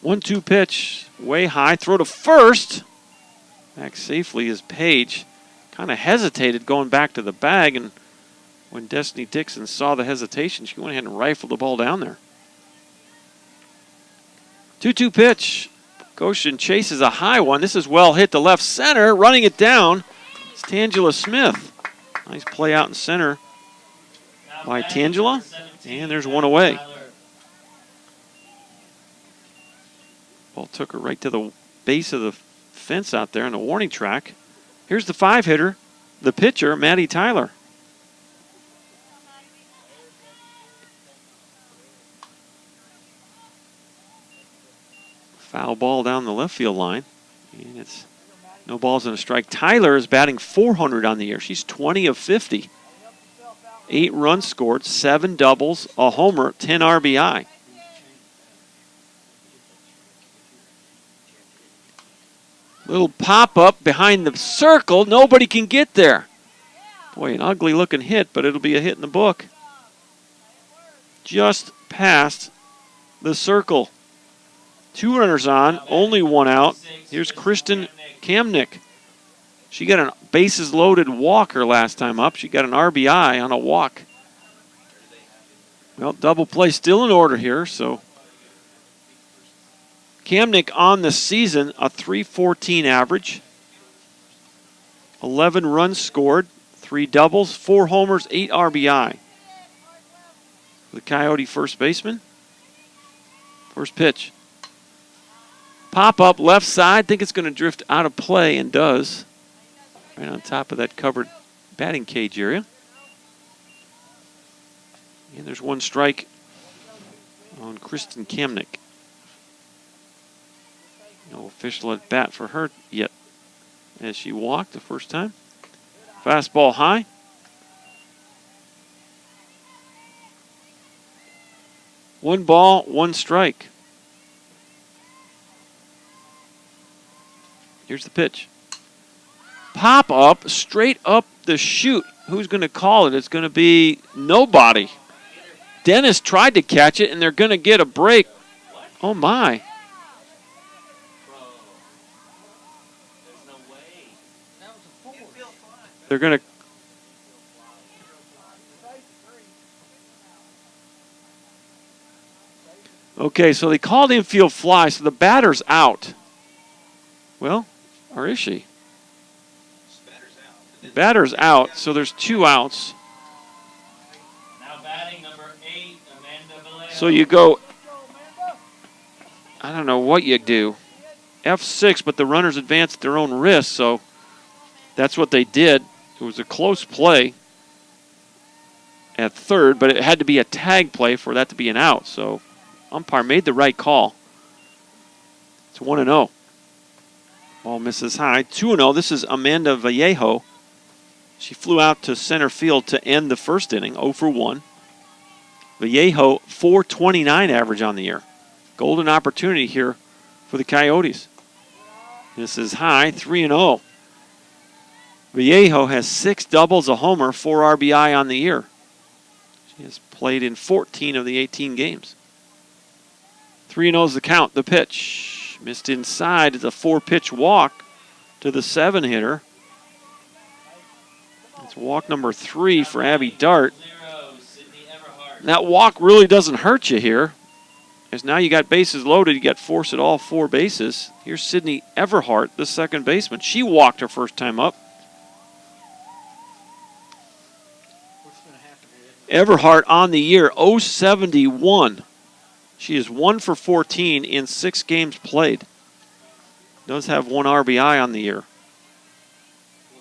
One-two pitch, way high, throw to first. Back safely is Page. Kind of hesitated going back to the bag, and when Destiny Dixon saw the hesitation, she went ahead and rifled the ball down there. 2-2 pitch. Goshen chases a high one. This is well hit to left center. Running it down, it's Tangela Smith. Nice play out in center by Tangela, and there's one away. Ball took her right to the base of the fence out there on the warning track. Here's the 5-hitter, the pitcher, Maddie Tyler. Foul ball down the left field line. And it's no balls and a strike. Tyler is batting .400 on the year. She's 20 of 50. 8 runs scored, 7 doubles, a homer, 10 RBI. Little pop-up behind the circle. Nobody can get there. Boy, an ugly-looking hit, but it'll be a hit in the book. Just past the circle. 2 runners on, only 1 out. Here's Kristen Kamnick. She got a bases-loaded walker last time up. She got an RBI on a walk. Well, double play still in order here, so Kamnick on the season, a .314 average. 11 runs scored, 3 doubles, 4 homers, 8 RBI. The Coyote first baseman. First pitch. Pop up left side. Think it's going to drift out of play, and does. Right on top of that covered batting cage area. And there's 1 strike on Kristen Kamnick. No official at bat for her yet, as she walked the first time. Fastball high. One ball, 1 strike. Here's the pitch. Pop up, straight up the chute. Who's going to call it? It's going to be nobody. Dennis tried to catch it, and they're going to get a break. Oh, my. They're going to. Okay, so they called infield fly, so the batter's out. Well, or is she? Batter's out, so there's 2 outs. Now batting number 8, Amanda Vallejo. So you go, I don't know what you do. F6, but the runners advance at their own risk, so that's what they did. It was a close play at third, but it had to be a tag play for that to be an out. So umpire made the right call. It's 1-0. Ball misses high. 2-0. This is Amanda Vallejo. She flew out to center field to end the first inning, 0 for 1. Vallejo, .429 average on the year. Golden opportunity here for the Coyotes. This is high, 3-0. Vallejo has 6 doubles, a homer, 4 RBI on the year. She has played in 14 of the 18 games. 3-0 is the count. The pitch missed inside. It's a 4-pitch walk to the 7-hitter. It's walk number 3 for Abby Dart. That walk really doesn't hurt you here, as now you got bases loaded. You got force at all 4 bases. Here's Sydney Everhart, the second baseman. She walked her first time up. Everhart on the year, 071. She is 1 for 14 in 6 games played. Does have 1 RBI on the year.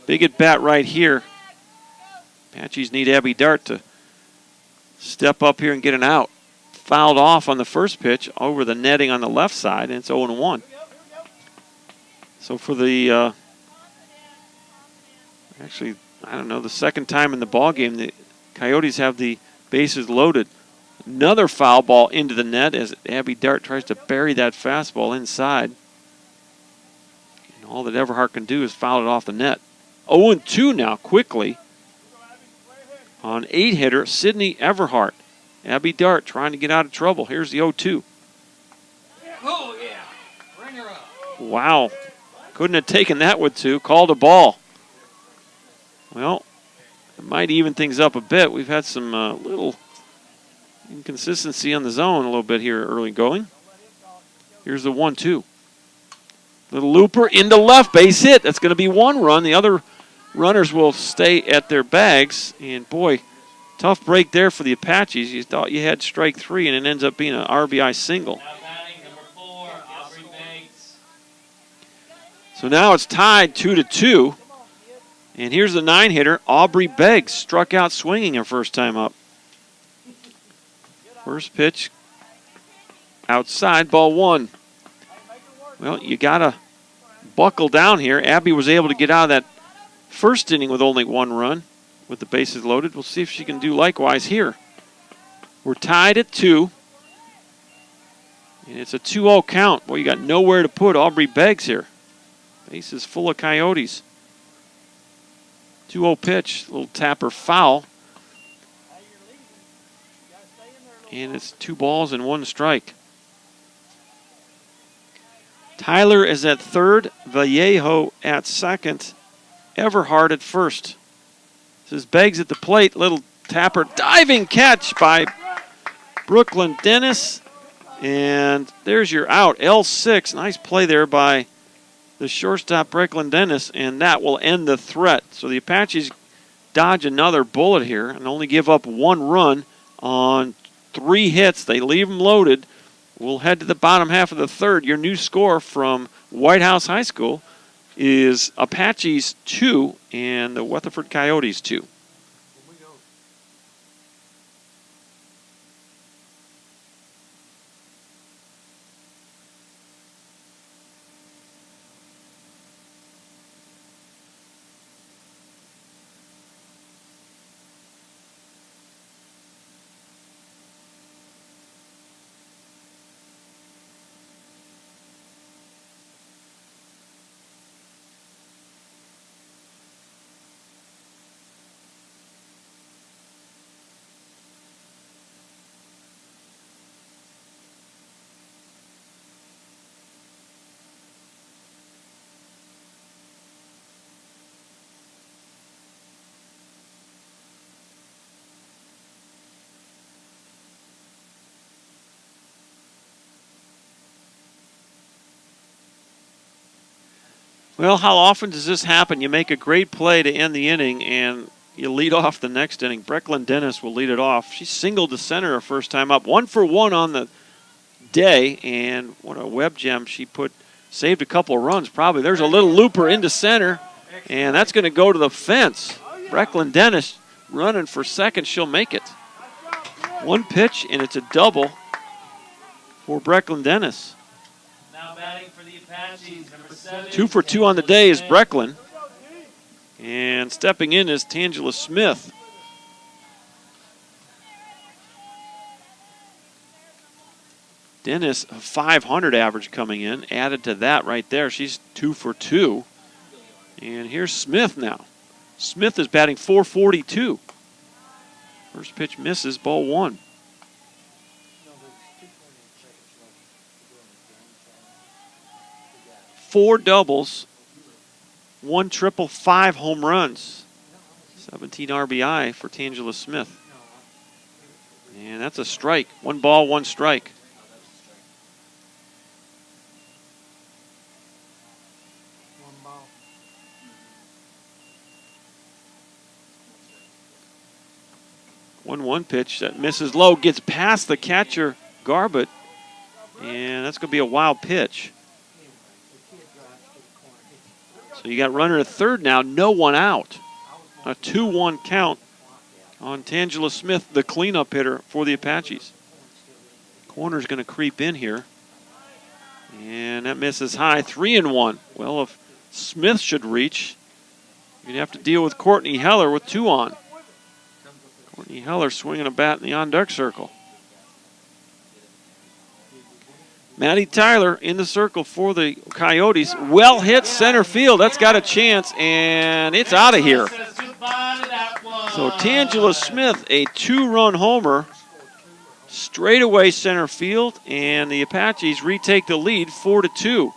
Big at bat right here. Apaches need Abby Dart to step up here and get an out. Fouled off on the first pitch over the netting on the left side, and it's 0-1. So for the, actually, I don't know, the second time in the ball game, the Coyotes have the bases loaded. Another foul ball into the net as Abby Dart tries to bury that fastball inside. And all that Everhart can do is foul it off the net. 0-2 now, quickly. On 8-hitter, Sydney Everhart. Abby Dart trying to get out of trouble. Here's the 0-2. Oh, yeah. Bring her up. Wow. Couldn't have taken that with 2. Called a ball. Well, it might even things up a bit. We've had some little inconsistency on the zone a little bit here early going. Here's the 1-2. Little looper into left, base hit. That's going to be 1 run. The other runners will stay at their bags. And boy, tough break there for the Apaches. You thought you had strike 3, and it ends up being an RBI single. Now batting number 4, Aubrey Banks. So now it's tied 2-2. And here's the 9-hitter, Aubrey Beggs, struck out swinging her first time up. First pitch outside, ball 1. Well, you got to buckle down here. Abby was able to get out of that first inning with only 1 run with the bases loaded. We'll see if she can do likewise here. We're tied at 2. And it's a 2-0 count. Boy, you got nowhere to put Aubrey Beggs here. Base is full of Coyotes. 2-0 pitch, little tapper foul. And it's 2 balls and 1 strike. Tyler is at third, Vallejo at second, Everhart at first. This is Beggs at the plate, little tapper, diving catch by Brooklyn Dennis. And there's your out, L6. Nice play there by the shortstop, Brooklyn Dennis, and that will end the threat. So the Apaches dodge another bullet here and only give up 1 run on 3 hits. They leave them loaded. We'll head to the bottom half of the third. Your new score from Whitehouse High School is Apaches 2 and the Weatherford Coyotes 2. Well, how often does this happen? You make a great play to end the inning, and you lead off the next inning. Brooklyn Dennis will lead it off. She singled to center her first time up. 1 for 1 on the day, and what a web gem she saved a couple of runs probably. There's a little looper into center, and that's going to go to the fence. Brooklyn Dennis running for second. She'll make it. 1 pitch, and it's a double for Brooklyn Dennis. Now batting for the Apaches, number 7. 2 for 2 on the day is Brooklyn. And stepping in is Tangela Smith. Dennis, a 500 average coming in. Added to that right there. She's 2 for 2. And here's Smith now. Smith is batting .442. First pitch misses, ball 1. 4 doubles, 1 triple, 5 home runs. 17 RBI for Tangela Smith. And that's a strike. 1 ball, 1 strike. One pitch that misses low, gets past the catcher, Garbett, and that's going to be a wild pitch. So So you got runner at third now, no one out. A 2-1 count on Tangela Smith, the cleanup hitter for the Apaches. Corner's going to creep in here. And that misses high, 3-1. Well, if Smith should reach, you'd have to deal with Courtney Heller with 2 on. Courtney Heller swinging a bat in the on-deck circle. Maddie Tyler in the circle for the Coyotes. Well hit center field. That's got a chance, and it's out of here. So Tangela Smith, a 2-run homer, straightaway center field, and the Apaches retake the lead 4-2.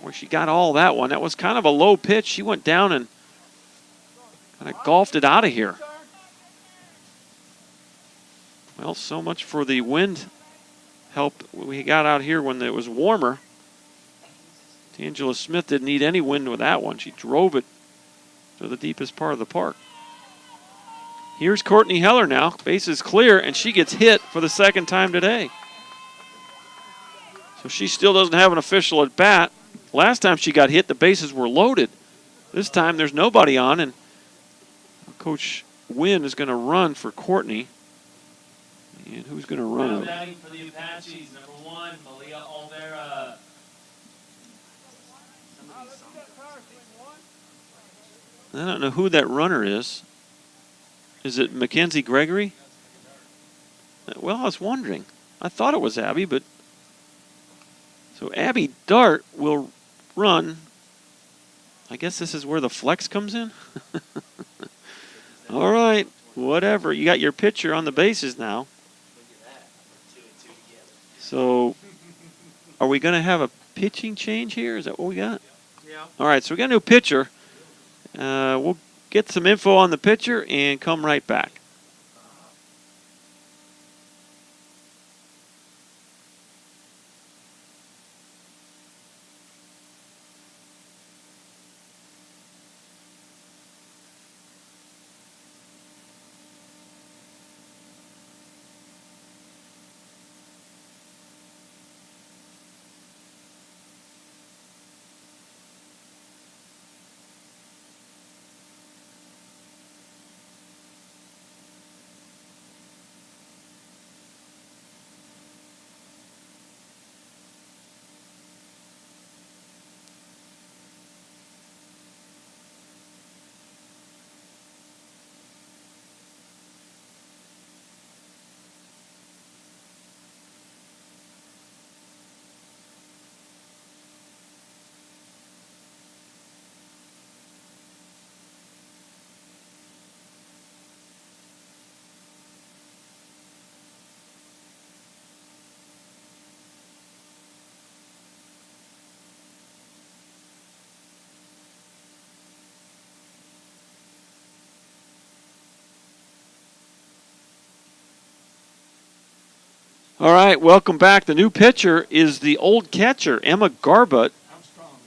Boy, she got all that one. That was kind of a low pitch. She went down and kind of golfed it out of here. Well, so much for the wind help we got out here when it was warmer. Tangela Smith didn't need any wind with that one. She drove it to the deepest part of the park. Here's Courtney Heller now. Base is clear, and she gets hit for the second time today. So she still doesn't have an official at bat. Last time she got hit, the bases were loaded. This time there's nobody on, and Coach Wynn is going to run for Courtney. And who's going to run it? Batting for the Apaches, number 1, Malia Olvera. I don't know who that runner is. Is it Mackenzie Gregory? Well, I was wondering. I thought it was Abby, but... So Abby Dart will run. I guess this is where the flex comes in? All right, whatever. You got your pitcher on the bases now. So, are we going to have a pitching change here? Is that what we got? Yeah. All right, so we got a new pitcher. We'll get some info on the pitcher and come right back. All right, welcome back. The new pitcher is the old catcher, Emma Garbutt.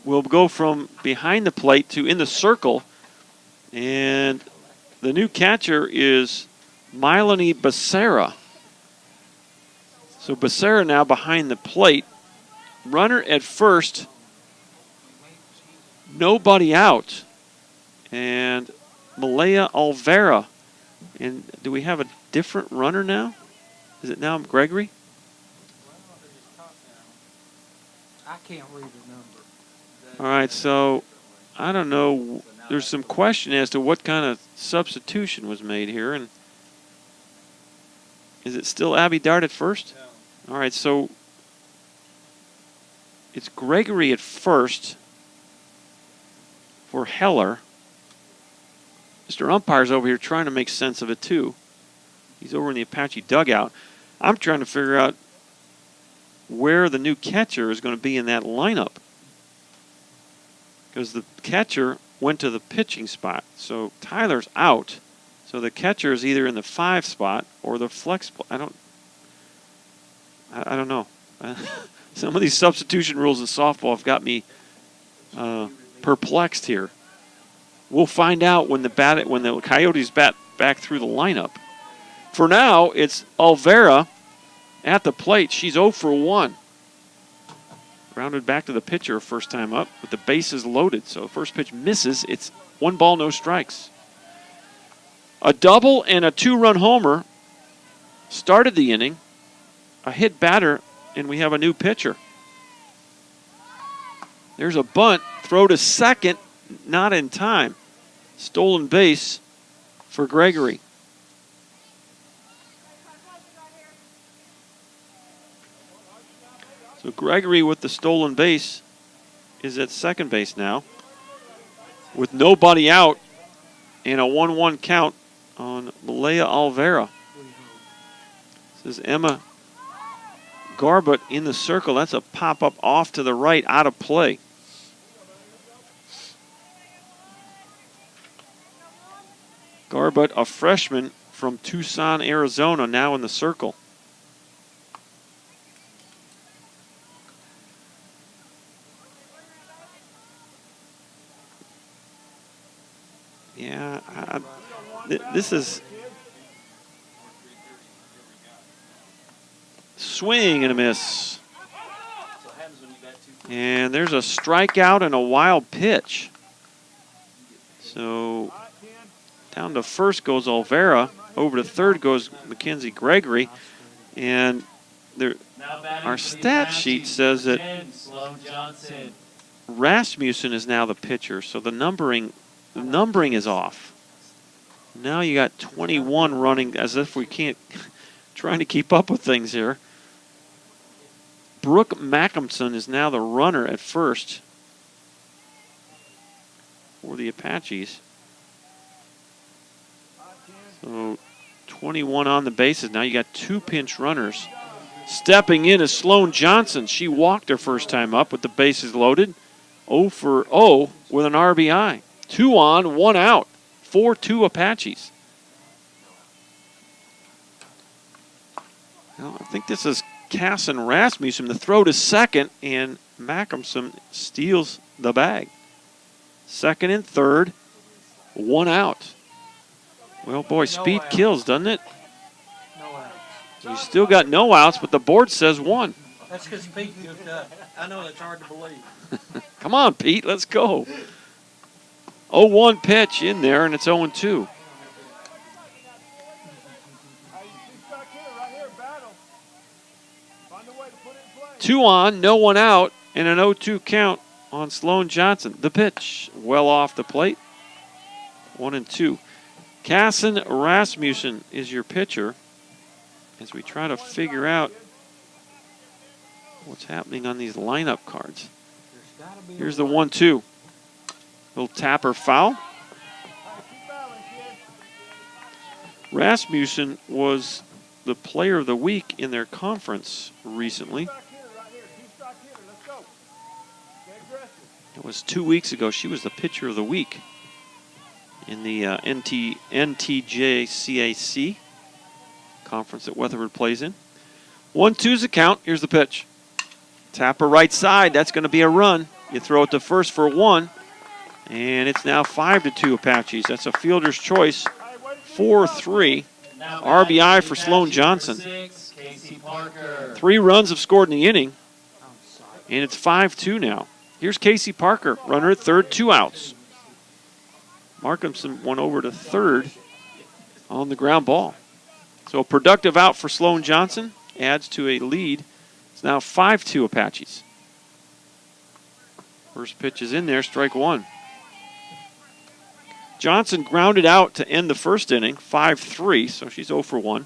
Will go from behind the plate to in the circle. And the new catcher is Mylene Becerra. So Becerra now behind the plate. Runner at first. Nobody out. And Malaya Olvera. And do we have a different runner now? Is it now Gregory? I can't read the number. All right, so I don't know. There's some question as to what kind of substitution was made here. And is it still Abby Dart at first? All right, so it's Gregory at first for Heller. Mr. Umpire's over here trying to make sense of it, too. He's over in the Apache dugout. I'm trying to figure out where the new catcher is going to be in that lineup. Because the catcher went to the pitching spot. So Tyler's out. So the catcher is either in the 5 spot or the flex spot. I don't know. Some of these substitution rules in softball have got me perplexed here. We'll find out when the Coyotes bat back through the lineup. For now, it's Olvera at the plate. She's 0 for 1. Grounded back to the pitcher first time up with the bases loaded. So first pitch misses. It's 1 ball, no strikes. A double and a 2-run homer started the inning. A hit batter, and we have a new pitcher. There's a bunt. Throw to second, not in time. Stolen base for Gregory. So Gregory with the stolen base is at second base now with nobody out and a 1-1 count on Malaya Olvera. This is Emma Garbut in the circle. That's a pop-up off to the right, out of play. Garbut, a freshman from Tucson, Arizona, now in the circle. Yeah, this is swing and a miss. And there's a strikeout and a wild pitch. So down to first goes Olvera. Over to third goes Mackenzie Gregory. And our stat sheet says that Rasmussen is now the pitcher. So the numbering is off. Now you got 21 running as if we can't, trying to keep up with things here. Brooke Mackinson is now the runner at first for the Apaches. So 21 on the bases. Now you got 2 pinch runners. Stepping in is Sloan Johnson. She walked her first time up with the bases loaded. 0 for 0 with an RBI. 2 on, 1 out. 4-2 Apaches. Well, I think this is Casson Rasmussen. The throw to second, and Mackinson steals the bag. Second and third, 1 out. Well, boy, speed kills, doesn't it? No outs. You still got no outs, but the board says 1. That's because Pete goofed up. I know that's hard to believe. Come on, Pete, let's go. 0-1 pitch in there, and it's 0-2. Two on, no one out, and an 0-2 count on Sloan Johnson. The pitch, well off the plate. 1-2. Casson Rasmussen is your pitcher as we try to figure out what's happening on these lineup cards. Here's the 1-2. Little tapper foul. Rasmussen was the player of the week in their conference recently. It was 2 weeks ago. She was the pitcher of the week in the NTJCAC conference that Weatherford plays in. 1-2's the count. Here's the pitch. Tapper right side. That's going to be a run. You throw it to first for 1. And it's now 5-2 Apaches. That's a fielder's choice. 4-3. RBI for Sloan Johnson. 3 runs have scored in the inning. And it's 5-2 now. Here's Casey Parker, runner at third, 2 outs. Markinson went over to third on the ground ball. So a productive out for Sloan Johnson. Adds to a lead. It's now 5-2 Apaches. First pitch is in there, strike 1. Johnson grounded out to end the first inning, 5-3, so she's 0 for 1.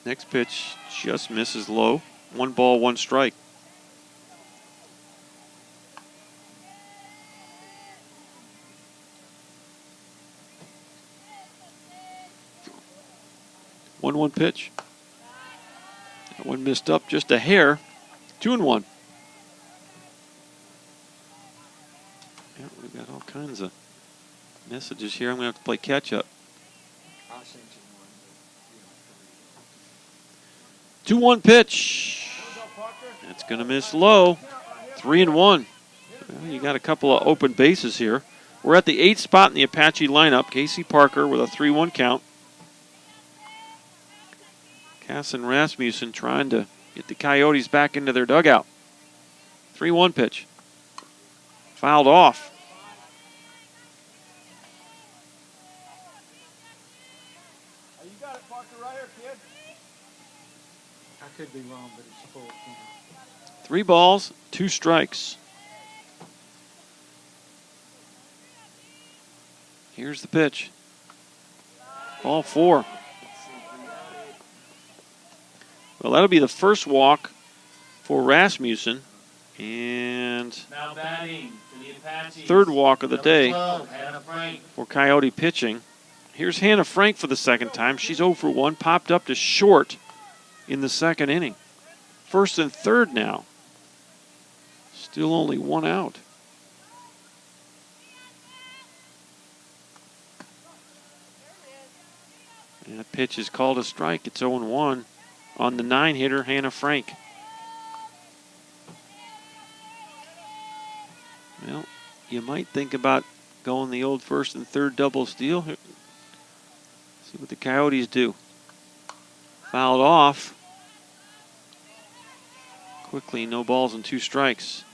Next pitch just misses low. 1 ball, 1 strike. One pitch. That one missed up just a hair. 2-1. Yeah, we've got all kinds of messages here. I'm going to have to play catch up. 2-1 pitch. That's going to miss low. 3-1. Well, you got a couple of open bases here. We're at the 8th spot in the Apache lineup. Casey Parker with a 3-1 count. Cass and Rasmussen trying to get the Coyotes back into their dugout. 3-1 pitch. Fouled off. You got it, Parker, right here, kid. I could be wrong, but it's full. 3 balls, 2 strikes. Here's the pitch. Ball 4. Well, that'll be the first walk for Rasmussen. And Now batting for the Apaches. third walk of the Number day 12, Hannah Frank. for Coyote pitching. Here's Hannah Frank for the second time. She's 0 for 1, popped up to short in the second inning. First and third now. Still only 1 out. And a pitch is called a strike. It's 0-1 on the 9-hitter, Hannah Frank. Well, you might think about going the old first and third double steal. See what the Coyotes do. Fouled off. Quickly, no balls and 2 strikes.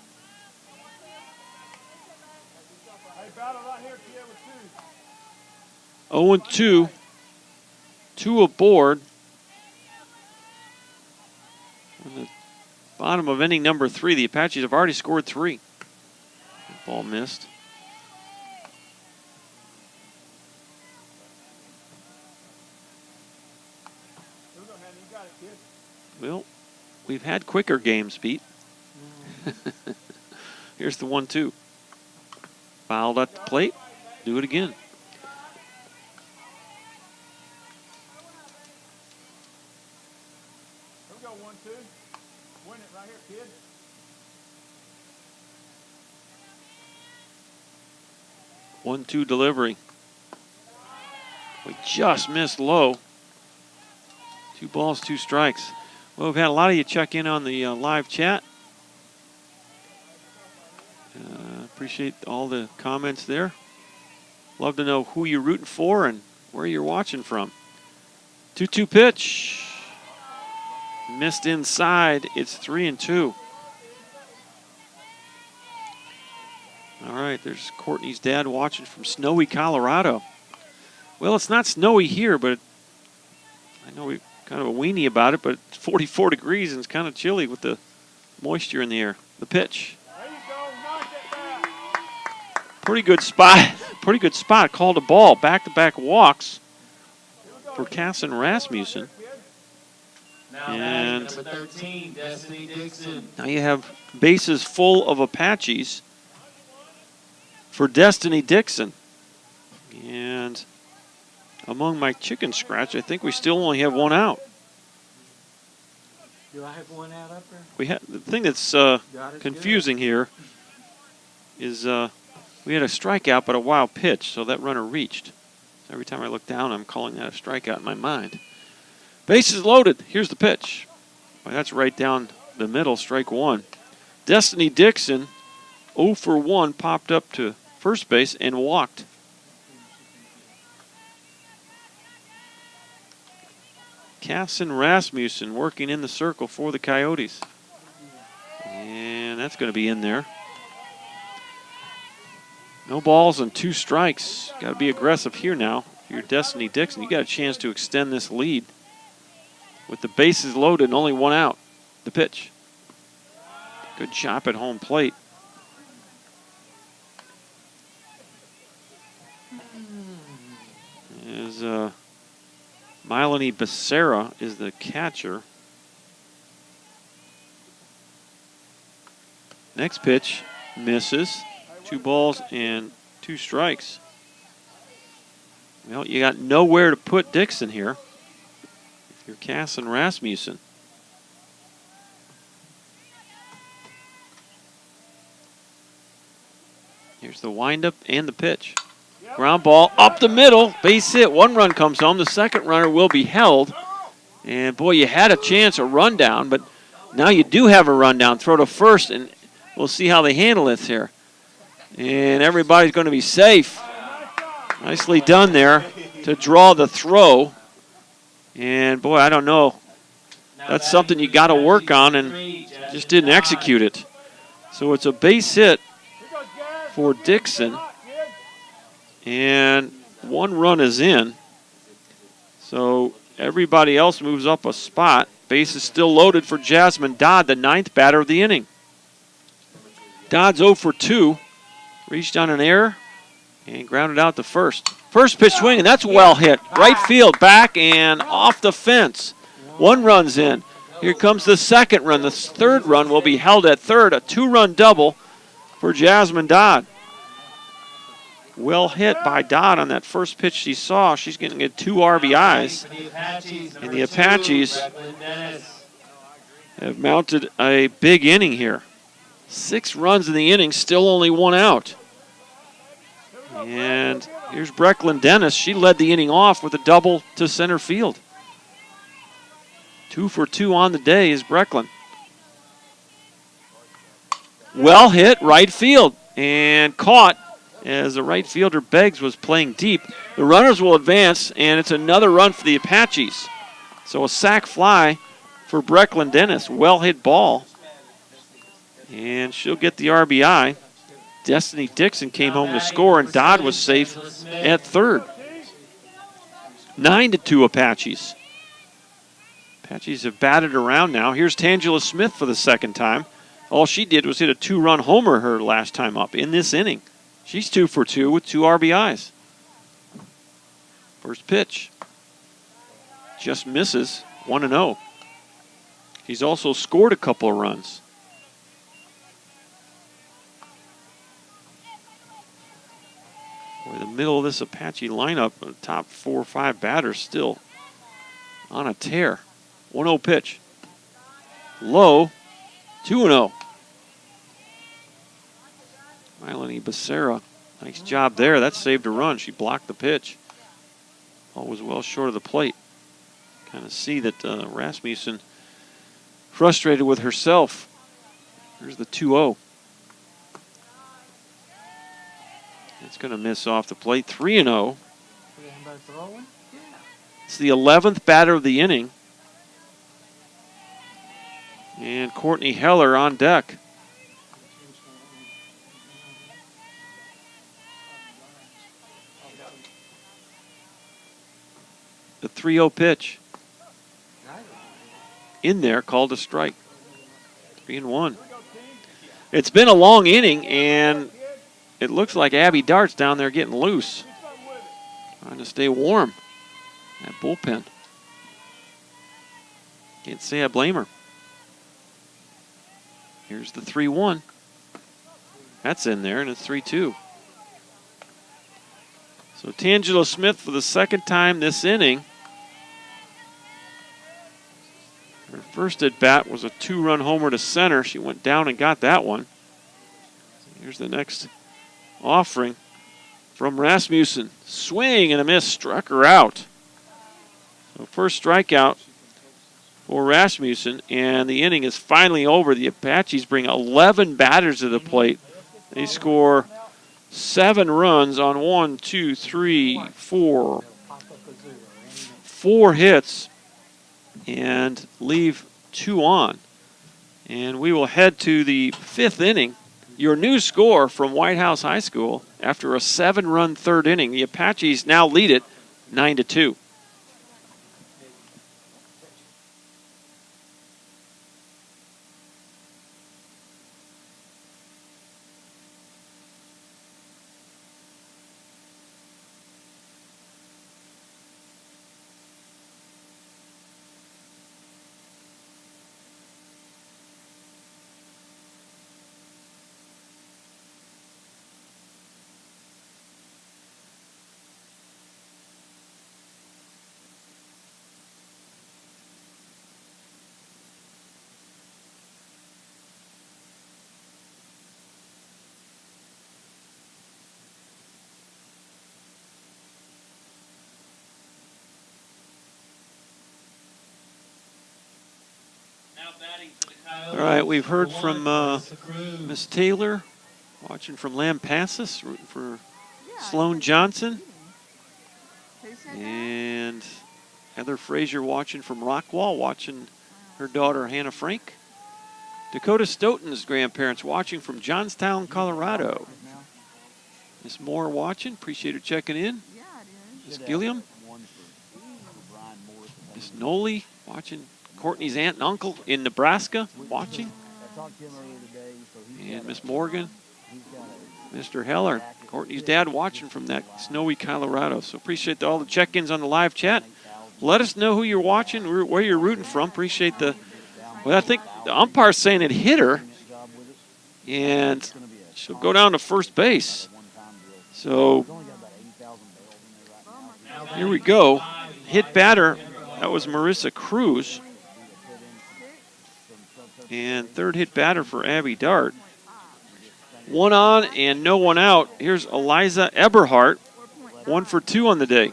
Hey, battle right here, kid, with 0-2. 2. 2 aboard. On the bottom of inning number 3, the Apaches have already scored 3. Ball missed. Here we go, Hannah. You got it, kid. Well, we've had quicker games, Pete. Here's the 1-2. Fouled at the plate. Do it again. Here we go, 1-2. Win it right here, kid. One-two delivery. We just missed low. 2 balls, 2 strikes. Well, we've had a lot of you check in on the live chat. Appreciate all the comments there. Love to know who you're rooting for and where you're watching from. 2-2 pitch. Missed inside. It's 3-2. All right, there's Courtney's dad watching from snowy Colorado. Well, it's not snowy here, but I know we're kind of a weenie about it, but it's 44 degrees and it's kind of chilly with the moisture in the air. The pitch. There you go. Knock it back. Pretty good spot. Pretty good spot. Called a ball. Back-to-back walks for Cass and Rasmussen. Now And batting number 13, Destiny Dixon. now you have bases full of Apaches for Destiny Dixon. And among my chicken scratch, I think we still only have 1 out. Do I have 1 out up there? We had the thing that's God is confusing here is we had a strikeout but a wild pitch, so that runner reached. So every time I look down, I'm calling that a strikeout in my mind. Bases loaded. Here's the pitch. Well, that's right down the middle, strike 1. Destiny Dixon, 0 for 1, popped up to first base and walked. Cass and Rasmussen working in the circle for the Coyotes. And that's going to be in there. No balls and 2 strikes. Got to be aggressive here now. If you're Destiny Dixon, you got a chance to extend this lead. With the bases loaded and only 1 out. The pitch. Good chop at home plate. As Milani Becerra is the catcher. Next pitch misses. 2 balls and 2 strikes. Well, you got nowhere to put Dixon here. If you're Cass and Rasmussen. Here's the windup and the pitch. Ground ball up the middle, base hit. 1 run comes home. The second runner will be held. And boy, you had a chance, a rundown, but now you do have a rundown. Throw to first, and we'll see how they handle this here. And everybody's going to be safe. Nicely done there to draw the throw. And boy, I don't know. that's something you got to work on, and just didn't execute it. So it's a base hit for Dixon, and 1 run is in. So everybody else moves up a spot. Base is still loaded for Jasmine Dodd, the 9th batter of the inning. Dodd's 0 for 2. Reached on an error and grounded out to first. First pitch swing, and that's well hit. Right field, back and off the fence. 1 run's in. Here comes the 2nd run. The 3rd run will be held at third. A 2-run double for Jasmine Dodd. Well hit by Dodd on that first pitch she saw. She's going to get 2 RBIs. And the Apaches have mounted a big inning here. 6 runs in the inning, still only 1 out. And here's Brecklin Dennis. She led the inning off with a double to center field. 2 for 2 on the day is Brecklin. Well hit right field and caught as the right fielder Beggs was playing deep. The runners will advance, and it's another run for the Apaches. So a sac fly for Brecklin Dennis. Well hit ball. And she'll get the RBI. Destiny Dixon came home to score, and Dodd was safe at third. 9-2 Apaches. Apaches have batted around now. Here's Tangela Smith for the 2nd time. All she did was hit a 2-run homer her last time up in this inning. She's 2 for 2 with 2 RBIs. First pitch. Just misses. 1-0. He's also scored a couple of runs. Boy, the middle of this Apache lineup, the top 4 or 5 batters still on a tear. 1-0 pitch. Low. 2-0. Mylene Becerra, nice job there. That saved a run. She blocked the pitch. Ball was well short of the plate. Kind of see that Rasmussen frustrated with herself. Here's the 2-0. It's going to miss off the plate. 3-0. It's the 11th batter of the inning. And Courtney Heller on deck. The 3-0 pitch. In there, called a strike. 3-1. It's been a long inning, and it looks like Abby Dart's down there getting loose. Trying to stay warm. That bullpen. Can't say I blame her. Here's the 3-1. That's in there, and it's 3-2. So Tangela Smith for the 2nd time this inning. Her first at bat was a 2-run homer to center. She went down and got that one. Here's the next offering from Rasmussen. Swing and a miss, struck her out. So first strikeout for Rasmussen, and the inning is finally over. The Apaches bring 11 batters to the plate. They score 7 runs on 4 hits and leave 2 on. And we will head to the 5th inning. Your new score from Whitehouse High School after a 7-run 3rd inning. The Apaches now lead it 9-2. All right, we've heard from Miss Taylor, watching from Lampasas, rooting for Sloan Johnson. And Heather Frazier watching from Rockwall, watching her daughter Hannah Frank. Dakota Stoughton's grandparents watching from Johnstown, Colorado. Miss Moore watching. Appreciate her checking in. Miss Gilliam. Miss Noli watching. Courtney's aunt and uncle in Nebraska watching. And Miss Morgan. Mr. Heller, Courtney's dad, watching from that snowy Colorado. So appreciate all the check-ins on the live chat. Let us know who you're watching, where you're rooting from. Appreciate the, well, I think the umpire's saying it hit her, and she'll go down to first base. So here we go. Hit batter, that was Marissa Cruz. And third hit batter for Abby Dart. One on and no one out. Here's Eliza Eberhardt, 1 for 2 on the day.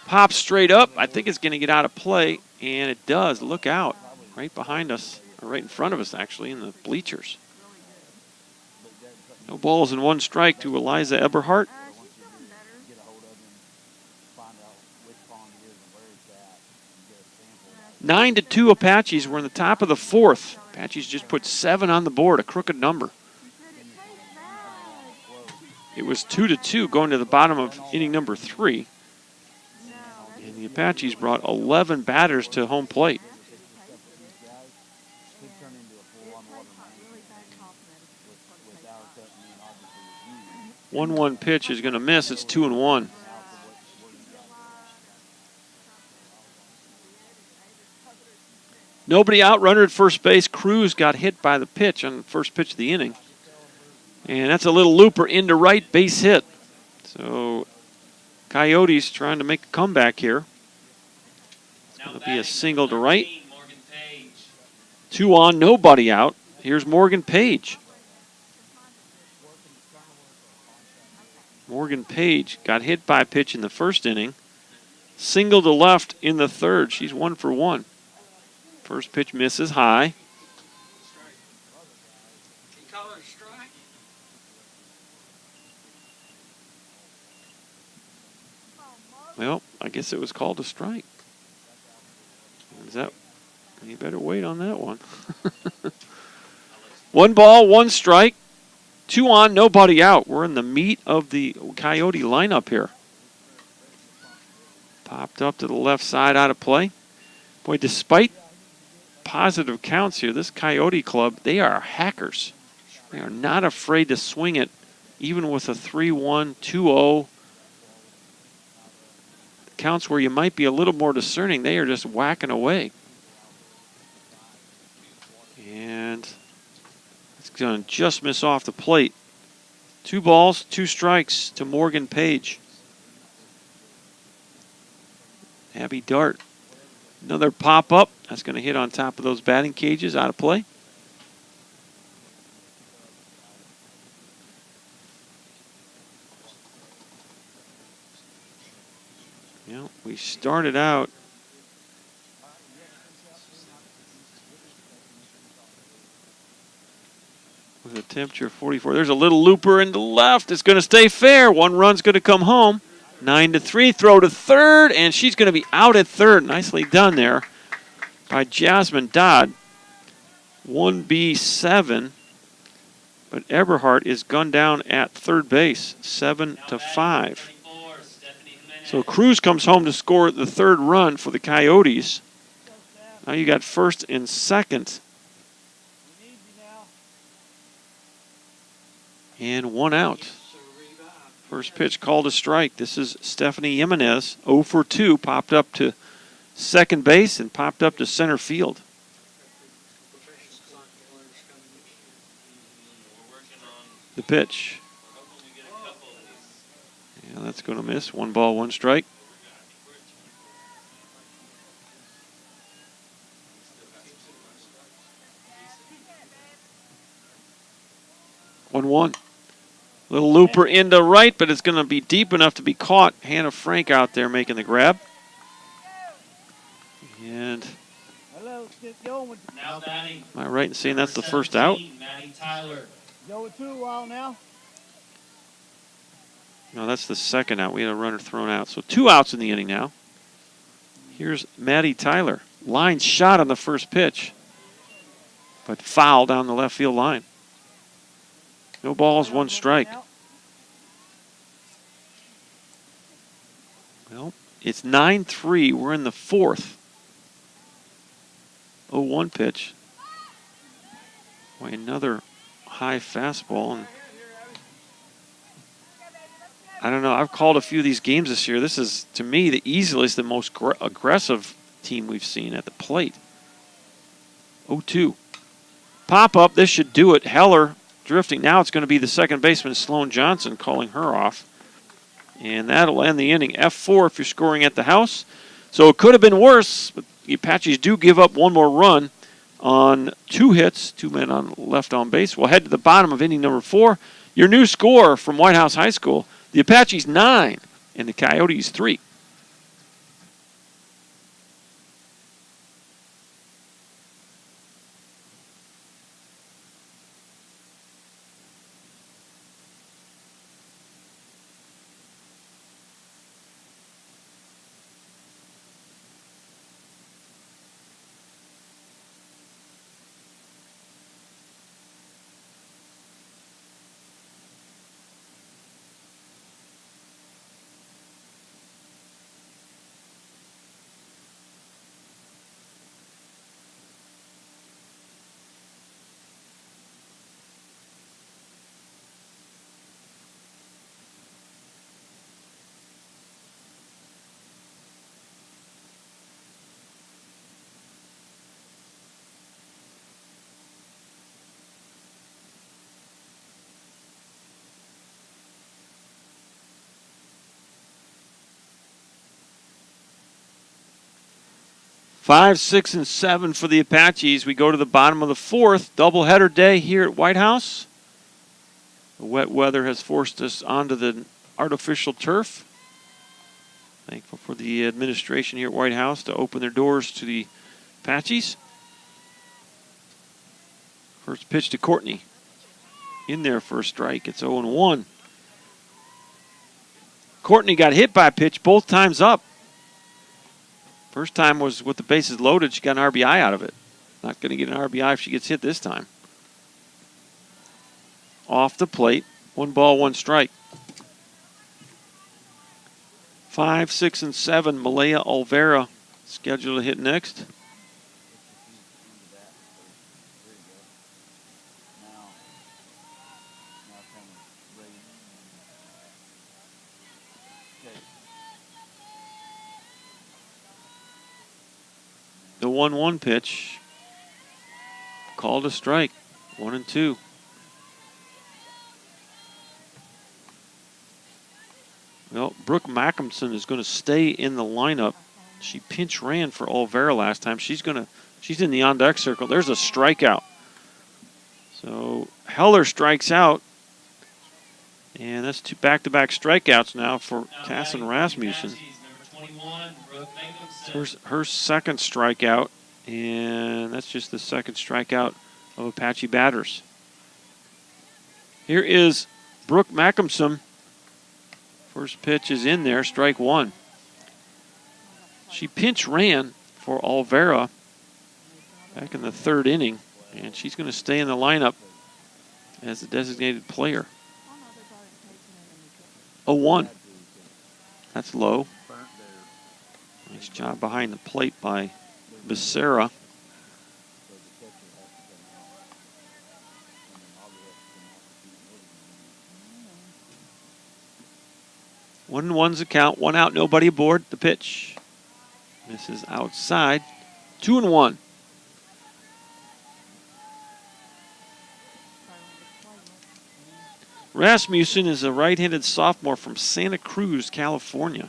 Pops straight up. I think it's going to get out of play, and it does. Look out. Right behind us, or right in front of us, actually, in the bleachers. No balls and 1 strike to Eliza Eberhardt. 9-2 Apaches. We're in the top of the 4th. Apaches just put 7 on the board, a crooked number. It was 2-2 going to the bottom of inning number 3. And the Apaches brought 11 batters to home plate. 1-1 pitch is going to miss. It's 2-1. Nobody out, runner at first base. Cruz got hit by the pitch on the first pitch of the inning. And that's a little looper into right, base hit. So Coyotes trying to make a comeback here. It's going to be a single to right. 2 on, nobody out. Here's Morgan Page. Morgan Page got hit by a pitch in the first inning. Single to left in the third. She's 1 for 1. First pitch misses high. Well, I guess it was called a strike. Is that? You better wait on that one. 1 ball, 1 strike. 2 on, nobody out. We're in the meat of the Coyote lineup here. Popped up to the left side, out of play. Boy, despite positive counts here, this Coyote club, they are hackers. They are not afraid to swing it, even with a 3-1, 2-0. Counts where you might be a little more discerning, they are just whacking away. And it's going to just miss off the plate. 2 balls, 2 strikes to Morgan Page. Abby Dart. Another pop-up. That's going to hit on top of those batting cages, out of play. You know, we started out with a temperature of 44. There's a little looper in the left. It's going to stay fair. 1 run's going to come home. 9-3, throw to third, and she's going to be out at third. Nicely done there by Jasmine Dodd. 1B7, but Eberhardt is gunned down at third base, 7-5. So Cruz comes home to score the 3rd run for the Coyotes. Now you got first and second. And 1 out. First pitch called a strike. This is Stephanie Jimenez, 0 for 2, popped up to second base and popped up to center field. The pitch. Yeah, that's going to miss. 1 ball, 1 strike. One. Little looper into right, but it's going to be deep enough to be caught. Hannah Frank out there making the grab. And Now batting. am I right in saying that's the first out? Maddie Tyler. Go with 2 a while now. No, that's the second out. We had a runner thrown out. So 2 outs in the inning now. Here's Maddie Tyler. line shot on the first pitch, but foul down the left field line. No balls, 1 strike. Well, it's 9-3. We're in the 4th. 0-1 pitch. Boy, another high fastball. And I don't know. I've called a few of these games this year. This is, to me, the easiest, the most aggressive team we've seen at the plate. 0-2. Pop up. This should do it. Heller drifting. Now it's going to be the second baseman, Sloan Johnson, calling her off. And that'll end the inning. F4 if you're scoring at the house. So it could have been worse, but the Apaches do give up 1 more run on 2 hits, 2 men on left on base. We'll head to the bottom of inning number 4. Your new score from Whitehouse High School, the Apaches 9 and the Coyotes 3. Five, 6, and 7 for the Apaches. We go to the bottom of the 4th. Doubleheader day here at Whitehouse. The wet weather has forced us onto the artificial turf. Thankful for the administration here at Whitehouse to open their doors to the Apaches. First pitch to Courtney. In there for a strike. It's 0-1. Courtney got hit by a pitch both times up. First time was with the bases loaded. She got an RBI out of it. Not going to get an RBI if she gets hit this time. Off the plate. 1 ball, 1 strike. 5, 6, and 7. Malaya Olvera scheduled to hit next. The 1-1 pitch. Called a strike. 1-2. Well, Brooke Mackinson is going to stay in the lineup. She pinch ran for Olvera last time. She's in the on-deck circle. There's a strikeout. So Heller strikes out. And that's 2 back-to-back strikeouts now for Casson Rasmussen. Her second strikeout, and that's just the second strikeout of Apache batters. Here is Brooke Mackinson. First pitch is in there, strike 1. She pinch ran for Olvera back in the 3rd inning, and she's going to stay in the lineup as a designated player. 0-1. That's low. Nice job behind the plate by Becerra. One and one's the count. 1 out, nobody aboard. The pitch. This is outside. 2-1. Rasmussen is a right-handed sophomore from Santa Cruz, California.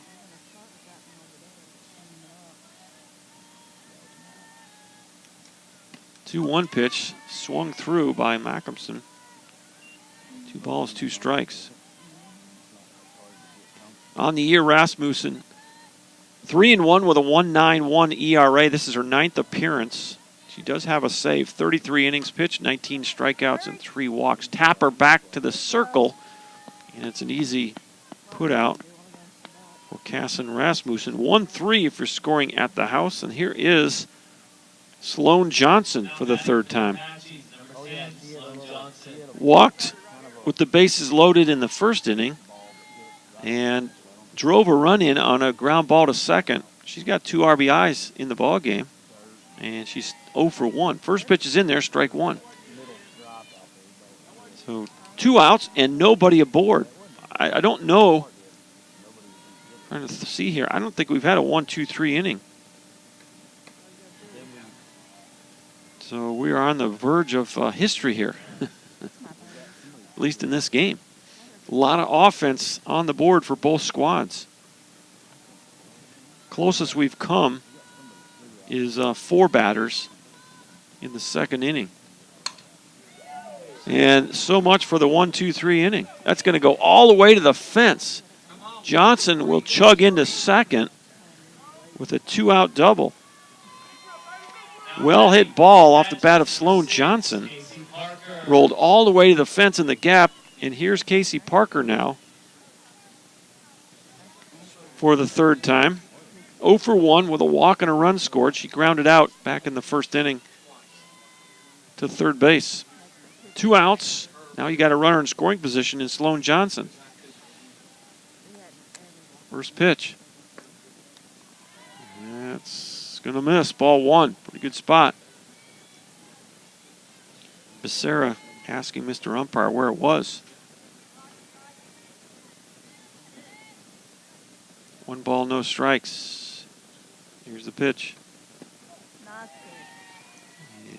2-1 pitch, swung through by Mackinson. 2 balls, 2 strikes. On the year, Rasmussen, 3-1 with a 1.91 ERA. This is her 9th appearance. She does have a save. 33 innings pitched, 19 strikeouts, and 3 walks. Tap her back to the circle, and it's an easy put out for Casson Rasmussen. 1-3 if you're scoring at the house, and here is Sloan Johnson for the third time. Oh, yeah, she hit a little, Walked with the bases loaded in the first inning and drove a run in on a ground ball to second. She's got 2 RBIs in the ball game, and she's 0 for 1. First pitch is in there, strike 1. So 2 outs and nobody aboard. I don't know. Trying to see here. I don't think we've had a 1-2-3 inning. So we are on the verge of history here, at least in this game. A lot of offense on the board for both squads. Closest we've come is 4 batters in the second inning. And so much for the 1-2-3 inning. That's going to go all the way to the fence. Johnson will chug into second with a 2-out double. Well hit ball off the bat of Sloan Johnson. Rolled all the way to the fence in the gap. And here's Casey Parker now for the third time. 0 for 1 with a walk and a run scored. She grounded out back in the first inning to third base. 2 outs. Now you got a runner in scoring position in Sloan Johnson. First pitch. That's going to miss. Ball 1. Pretty good spot. Becerra asking Mr. Umpire where it was. 1 ball, no strikes. Here's the pitch.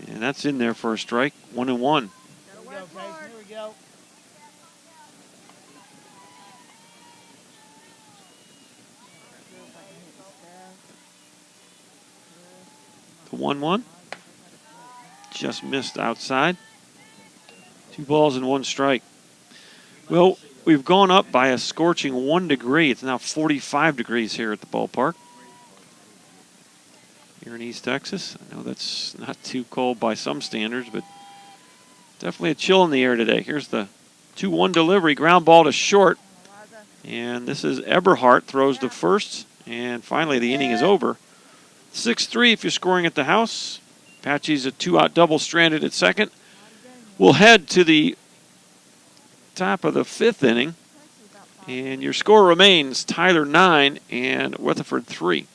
And that's in there for a strike. 1-1. Here we go, Casey. Here we go. The 1-1. Just missed outside. 2 balls and 1 strike. Well, we've gone up by a scorching 1 degree. It's now 45 degrees here at the ballpark. Here in East Texas. I know that's not too cold by some standards, but definitely a chill in the air today. Here's the 2-1 delivery. Ground ball to short. And this is Eberhardt throws to first. And finally the inning is over. 6-3 if you're scoring at the house. Apache's a 2-out double stranded at second. We'll head to the top of the 5th inning. And your score remains Tyler 9 and Weatherford 3.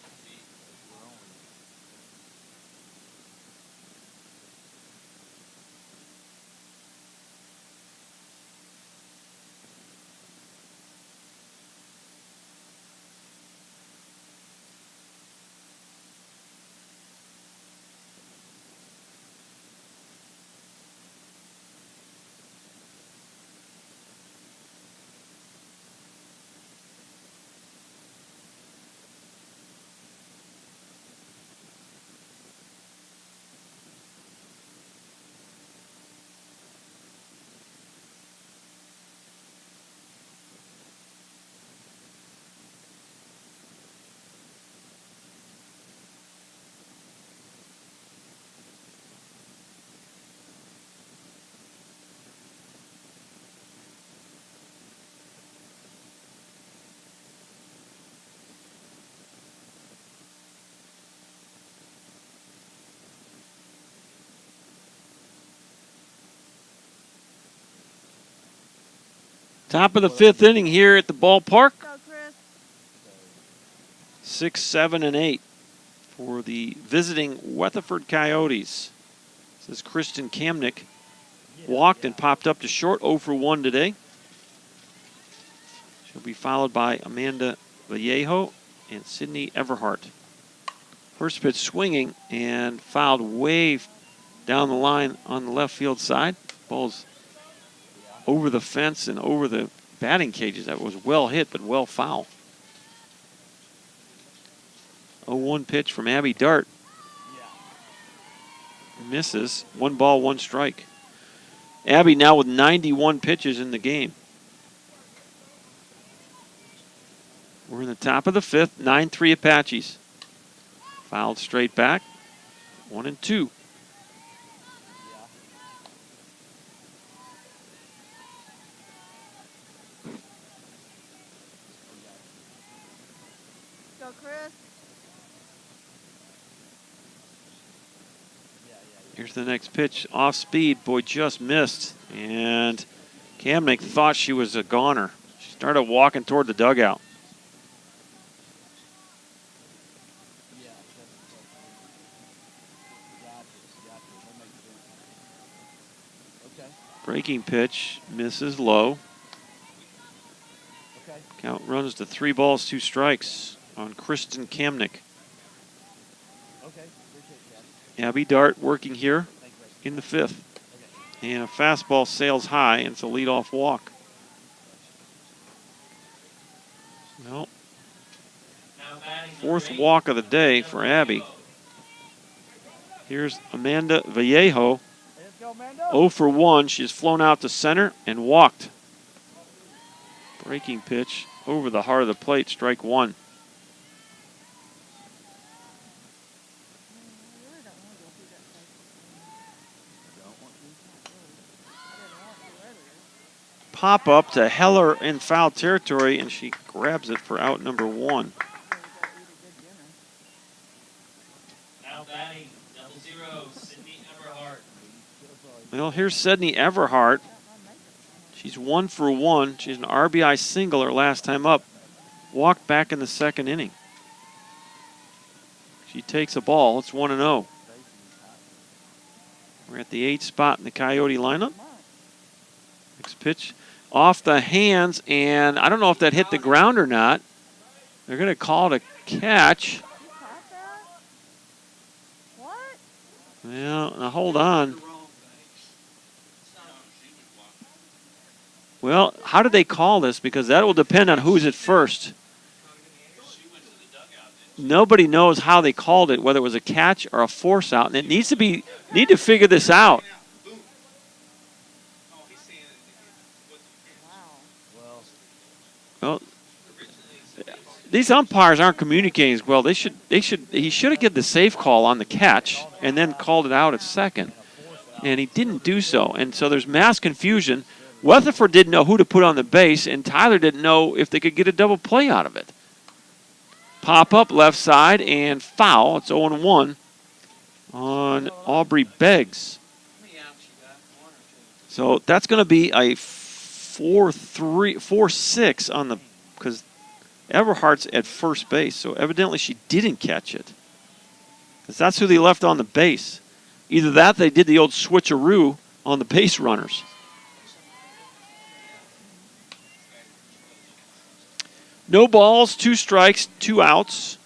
Top of the 5th inning here at the ballpark. 6, 7, and 8 for the visiting Weatherford Coyotes. This is Kristen Kamnick. Walked and popped up to short, 0 for 1 today. She'll be followed by Amanda Vallejo and Sydney Everhart. First pitch swinging and fouled way down the line on the left field side. Ball's over the fence and over the batting cages. That was well hit, but well foul. 0-1 pitch from Abby Dart. Misses. 1 ball, 1 strike. Abby now with 91 pitches in the game. We're in the top of the 5th. 9-3 Apaches. Fouled straight back. 1-2. Go, Chris. Here's the next pitch. Off speed. Boy, just missed. And Kamnick thought she was a goner. She started walking toward the dugout. Breaking pitch. Misses low. Count runs to 3 balls, 2 strikes on Kristen Kamnick. Abby Dart working here in the 5th. And a fastball sails high, and it's a leadoff walk. Well, 4th walk of the day for Abby. Here's Amanda Vallejo. 0 for 1. She's flown out to center and walked. Breaking pitch over the heart of the plate, strike 1. Pop up to Heller in foul territory, and she grabs it for out number 1. Now batting, 0-0, Sydney Everhart. Well, here's Sydney Everhart. She's 1 for 1. She's an RBI single her last time up. Walked back in the 2nd inning. She takes a ball. It's 1-0. We're at the 8th spot in the Coyote lineup. Next pitch. Off the hands, and I don't know if that hit the ground or not. They're going to call it a catch. Well, now hold on. Well, how did they call this? Because that will depend on who's at first. Nobody knows how they called it, whether it was a catch or a force out, and it need to figure this out. Well, these umpires aren't communicating as well. He should have given the safe call on the catch and then called it out at second, and he didn't do so. And so there's mass confusion. Weatherford didn't know who to put on the base, and Tyler didn't know if they could get a double play out of it. Pop up left side and foul. It's 0-1 on Aubrey Beggs. So that's going to be a 4-6 on the, because Everhart's at first base, so evidently she didn't catch it. Because that's who they left on the base. Either that, they did the old switcheroo on the base runners. No balls, 2 strikes, 2 outs.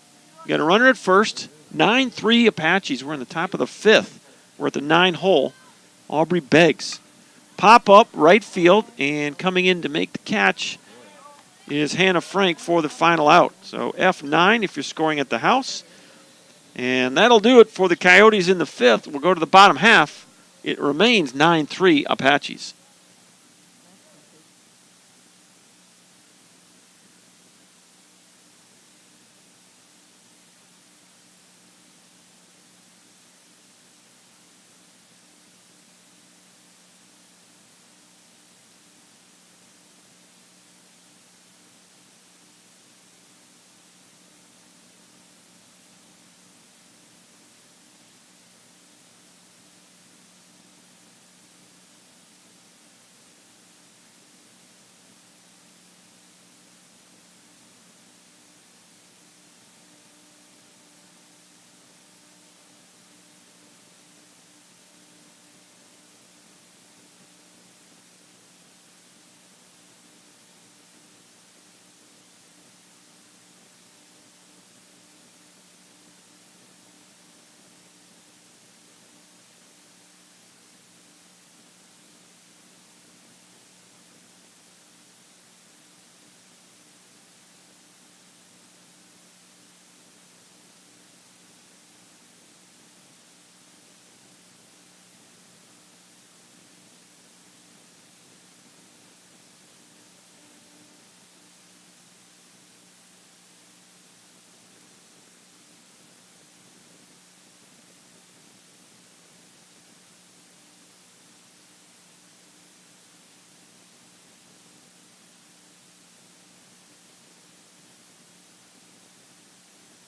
You got a runner at first. 9-3 Apaches. We're in the top of the 5th. We're at the 9 hole. Aubrey Beggs. Pop up right field, and coming in to make the catch is Hannah Frank for the final out. So F9 if you're scoring at the house. And that'll do it for the Coyotes in the 5th. We'll go to the bottom half. It remains 9-3 Apaches.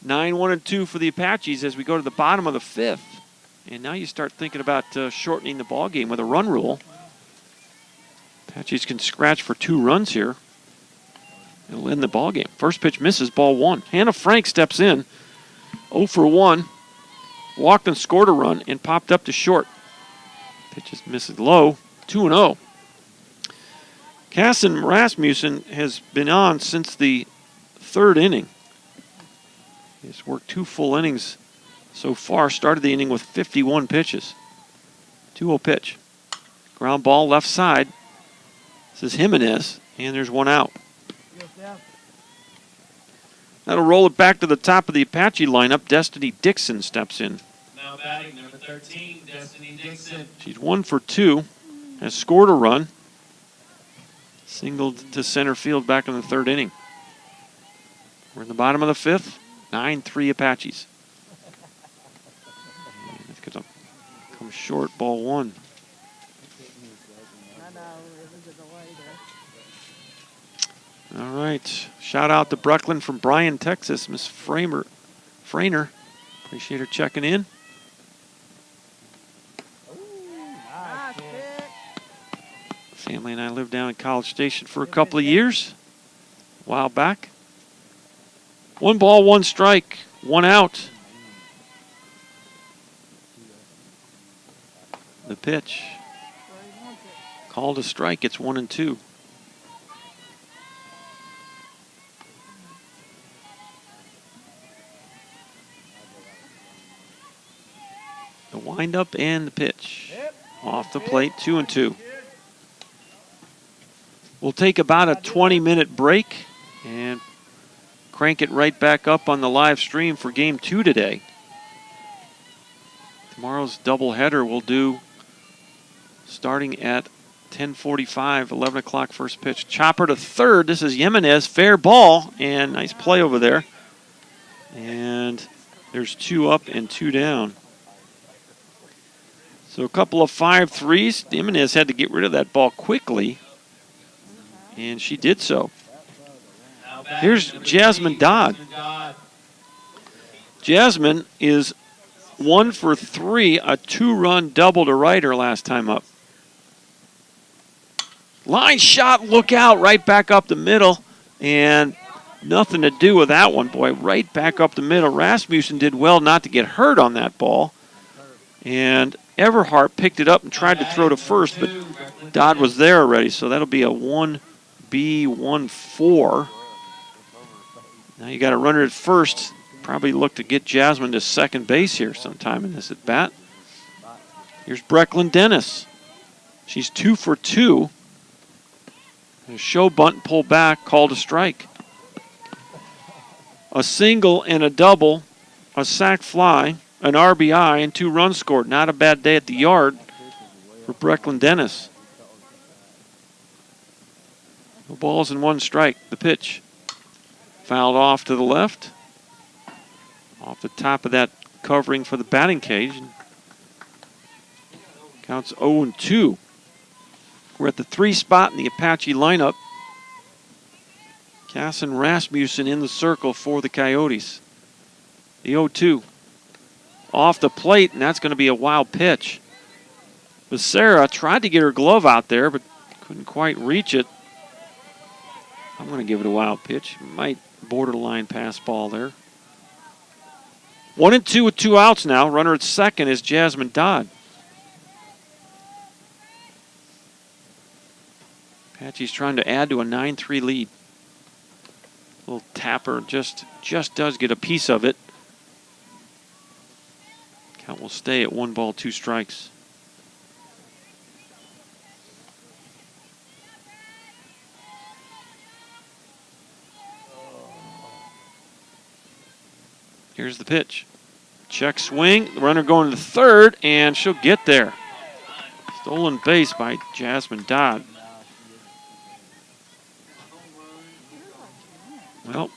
Nine, 1, and 2 for the Apaches as we go to the bottom of the 5th. And now you start thinking about shortening the ball game with a run rule. Apaches can scratch for 2 runs here. It'll end the ball game. First pitch misses, ball 1. Hannah Frank steps in, 0 for 1. Walked and scored a run and popped up to short. Pitch is misses low, 2-0. Casson Rasmussen has been on since the 3rd inning. He's worked 2 full innings so far. Started the inning with 51 pitches. 2-0 pitch. Ground ball left side. This is Jimenez, and there's 1 out. That'll roll it back to the top of the Apache lineup. Destiny Dixon steps in. Now batting number 13, Destiny Dixon. She's 1 for 2. Has scored a run. Singled to center field back in the 3rd inning. We're in the bottom of the 5th. 9-3 Apaches. It's going to come short, ball 1. All right. Shout out to Brooklyn from Bryan, Texas. Miss Frainer. Appreciate her checking in. Family and I lived down in College Station for a couple of years. A while back. 1 ball, 1 strike, 1 out. The pitch. Called a strike. It's 1-2. The windup and the pitch. Off the plate, 2-2. We'll take about a 20-minute break and crank it right back up on the live stream for Game 2 today. Tomorrow's doubleheader we'll do starting at 10:45, 11 o'clock first pitch. Chopper to third. This is Jimenez. Fair ball, and nice play over there. And there's 2 up and 2 down. So a couple of 5-3s. Jimenez had to get rid of that ball quickly, and she did so. Here's Jasmine Dodd. Jasmine is 1 for 3, a 2-run double to right her last time up. Line shot, look out, right back up the middle, and nothing to do with that one, boy. Right back up the middle. Rasmussen did well not to get hurt on that ball, and Everhart picked it up and tried to throw to first, but Dodd was there already, so that'll be a 1B, 1-4. Now you got a runner at first. Probably look to get Jasmine to second base here sometime in this at bat. Here's Brecklin Dennis. She's 2 for 2. A show bunt, pull back, called a strike. A single and a double, a sac fly, an RBI, and 2 runs scored. Not a bad day at the yard for Brecklin Dennis. No balls and 1 strike. The pitch. Fouled off to the left. Off the top of that covering for the batting cage. Counts 0-2. We're at the 3 spot in the Apache lineup. Casson Rasmussen in the circle for the Coyotes. The 0-2. Off the plate, and that's going to be a wild pitch. Becerra tried to get her glove out there, but couldn't quite reach it. I'm going to give it a wild pitch. Might borderline pass ball there. 1-2 with 2 outs now. Runner at second is Jasmine Dodd. Apache's trying to add to a 9-3 lead. Little tapper just does get a piece of it. Count will stay at 1 ball, 2 strikes. Here's the pitch. Check swing. The runner going to the third, and she'll get there. Stolen base by Jasmine Dodd. Well,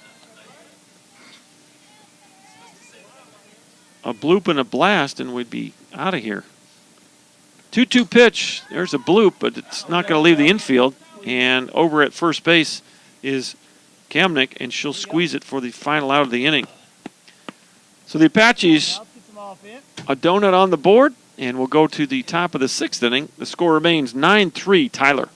a bloop and a blast, and we'd be out of here. 2-2 pitch. There's a bloop, but it's not going to leave the infield. And over at first base is Kamnick, and she'll squeeze it for the final out of the inning. So the Apaches a donut on the board, and we'll go to the top of the 6th inning. The score remains 9-3 Tyler.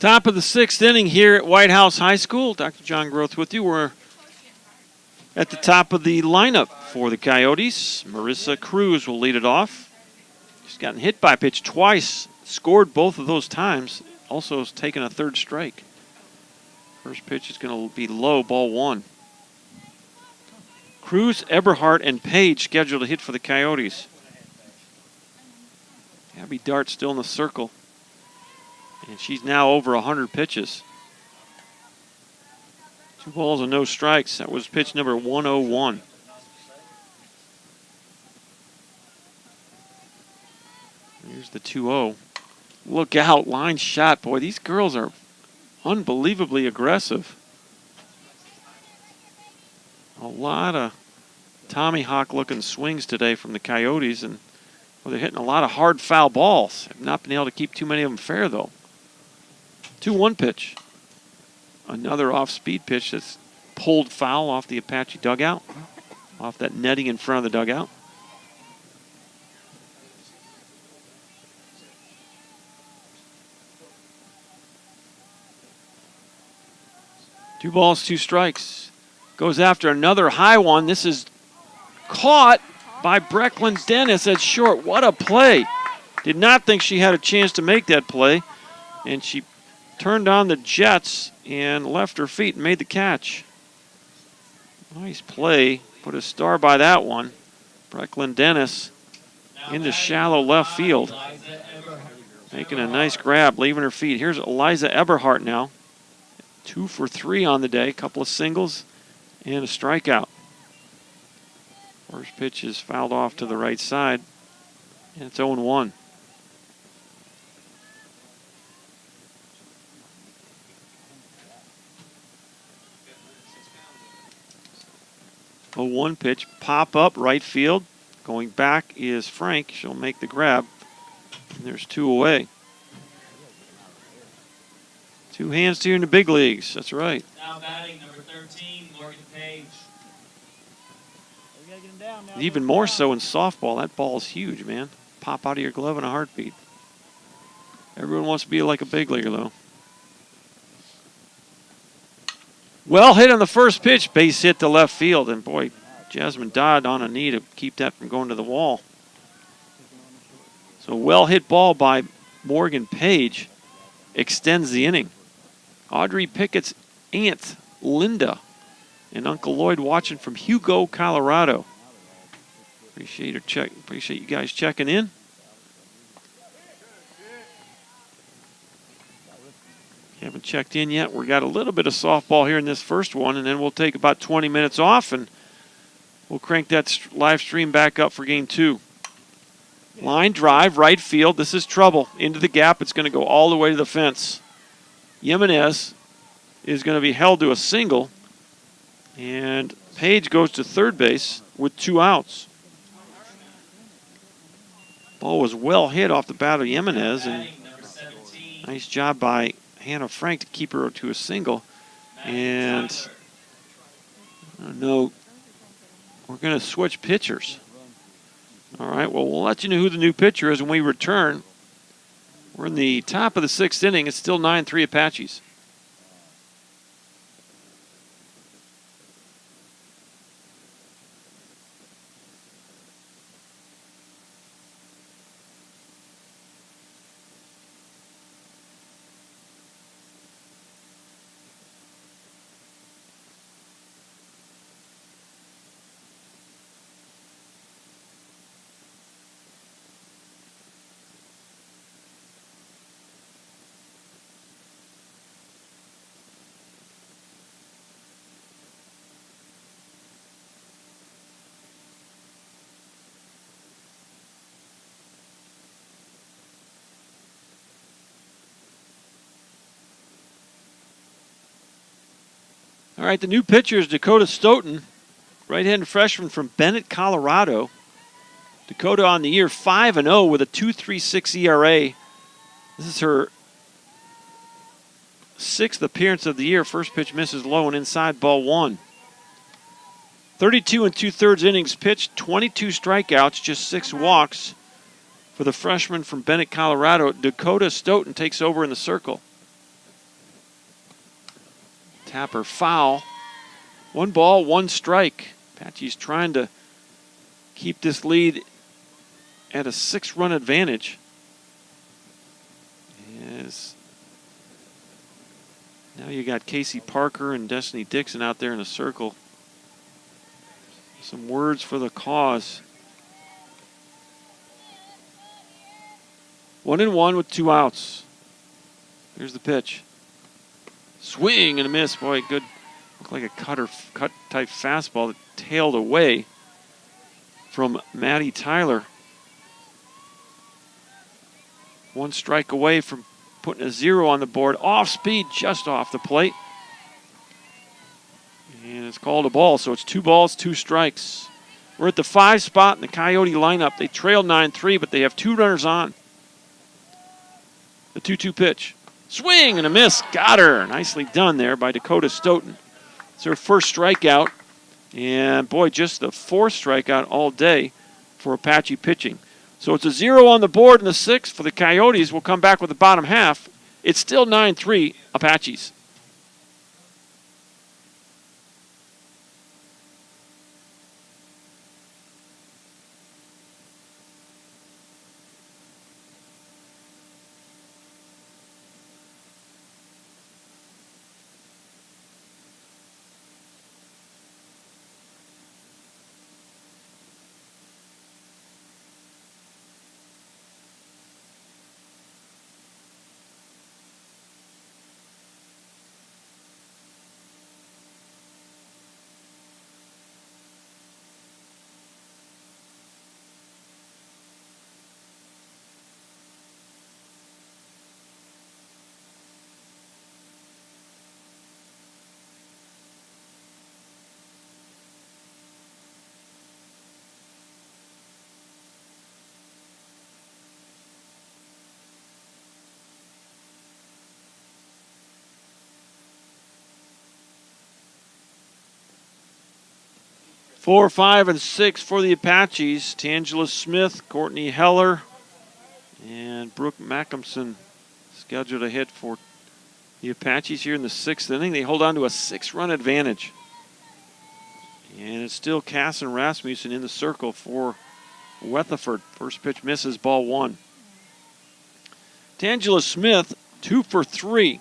Top of the 6th inning here at Whitehouse High School. Dr. John Groth with you. We're at the top of the lineup for the Coyotes. Marissa Cruz will lead it off. She's gotten hit by a pitch twice, scored both of those times. Also has taken a 3rd strike. First pitch is going to be low, ball 1. Cruz, Eberhardt, and Page scheduled to hit for the Coyotes. Abby Dart still in the circle. And she's now over 100 pitches. 2 balls and no strikes. That was pitch number 101. Here's the 2-0. Look out, line shot. Boy, these girls are unbelievably aggressive. A lot of Tommy Hawk looking swings today from the Coyotes, and well, they're hitting a lot of hard foul balls. Have not been able to keep too many of them fair, though. 2-1 pitch. Another off-speed pitch that's pulled foul off the Apache dugout, off that netting in front of the dugout. Two balls, 2 strikes. Goes after another high one. This is caught by Brecklin Dennis at short. What a play. Did not think she had a chance to make that play. And she turned on the jets and left her feet and made the catch. Nice play. Put a star by that one. Brecklin Dennis into shallow left field. Making a nice grab, leaving her feet. Here's Eliza Eberhardt now. 2 for 3 on the day. A couple of singles and a strikeout. First pitch is fouled off to the right side. And it's 0-1. A 1 pitch, pop up, right field. Going back is Frank. She'll make the grab. And there's 2 away. 2 hands here in the big leagues. That's right. Now batting number 13, Morgan Page. Even more so in softball. That ball is huge, man. Pop out of your glove in a heartbeat. Everyone wants to be like a big leaguer, though. Well hit on the first pitch, base hit to left field, and boy, Jasmine Dodd on a knee to keep that from going to the wall. So well hit ball by Morgan Page extends the inning. Audrey Pickett's aunt, Linda, and Uncle Lloyd watching from Hugo, Colorado. Appreciate you guys checking in. Haven't checked in yet. We got a little bit of softball here in this first one, and then we'll take about 20 minutes off, and we'll crank that live stream back up for game 2. Line drive, right field. This is trouble. Into the gap. It's going to go all the way to the fence. Jimenez is going to be held to a single, and Page goes to third base with 2 outs. Ball was well hit off the bat of Jimenez, and nice job by Hannah Frank to keep her to a single. And I don't know, we're going to switch pitchers. All right, well, we'll let you know who the new pitcher is when we return. We're in the top of the 6th inning. It's still 9-3 Apaches. All right, the new pitcher is Dakota Stoughton, right-handed freshman from Bennett, Colorado. Dakota on the year 5-0 with a 2.36 ERA. This is her 6th appearance of the year. First pitch misses low and inside, ball 1. 32 2/3 innings pitched, 22 strikeouts, just 6 walks. For the freshman from Bennett, Colorado, Dakota Stoughton takes over in the circle. Tapper foul. 1 ball, 1 strike. Apache's trying to keep this lead at a 6-run advantage. Yes. Now you got Casey Parker and Destiny Dixon out there in the circle. Some words for the cause. 1-1 with 2 outs. Here's the pitch. Swing and a miss. Boy, good. Looked like a cut type fastball that tailed away from Maddie Tyler. 1 strike away from putting a 0 on the board. Off speed, just off the plate. And it's called a ball, so it's 2 balls, 2 strikes. We're at the 5 spot in the Coyote lineup. They trail 9-3, but they have 2 runners on. The 2-2 pitch. Swing and a miss. Got her. Nicely done there by Dakota Stoughton. It's her first strikeout. And, boy, just the 4th strikeout all day for Apache pitching. So it's a 0 on the board in the 6th for the Coyotes. We'll come back with the bottom half. It's still 9-3 Apaches. Four, 5, and 6 for the Apaches. Tangela Smith, Courtney Heller, and Brooke Mackinson scheduled to hit for the Apaches here in the 6th inning. They hold on to a 6-run advantage. And it's still Cass and Rasmussen in the circle for Weatherford. First pitch misses, ball 1. Tangela Smith, 2 for 3.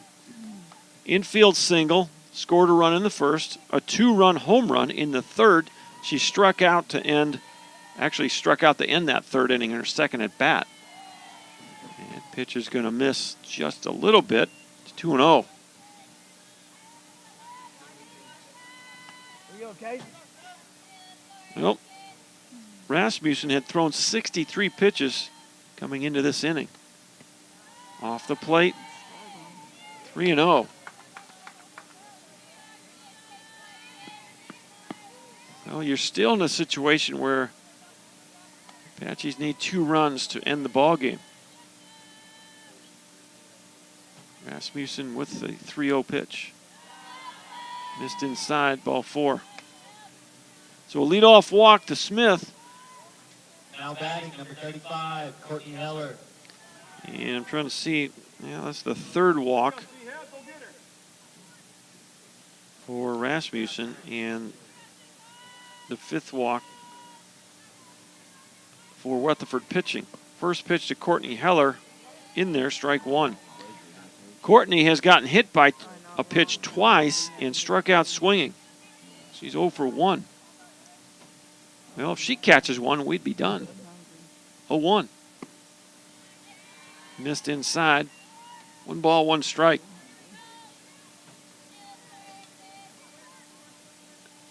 Infield single, scored a run in the 1st, a 2-run home run in the 3rd. She struck out to end that 3rd inning in her 2nd at bat. And pitch is going to miss just a little bit. It's 2-0. Are you okay? Well, Rasmussen had thrown 63 pitches coming into this inning. Off the plate, 3-0. Well, you're still in a situation where Apaches need 2 runs to end the ball game. Rasmussen with the 3-0 pitch. Missed inside, ball 4. So a leadoff walk to Smith. Now batting, number 35, Courtney Heller. And I'm trying to see, that's the 3rd walk for Rasmussen and the 5th walk for Weatherford pitching. First pitch to Courtney Heller in there, strike 1. Courtney has gotten hit by a pitch twice and struck out swinging. She's 0 for 1. Well, if she catches one, we'd be done. 0-1. Missed inside. 1 ball, 1 strike.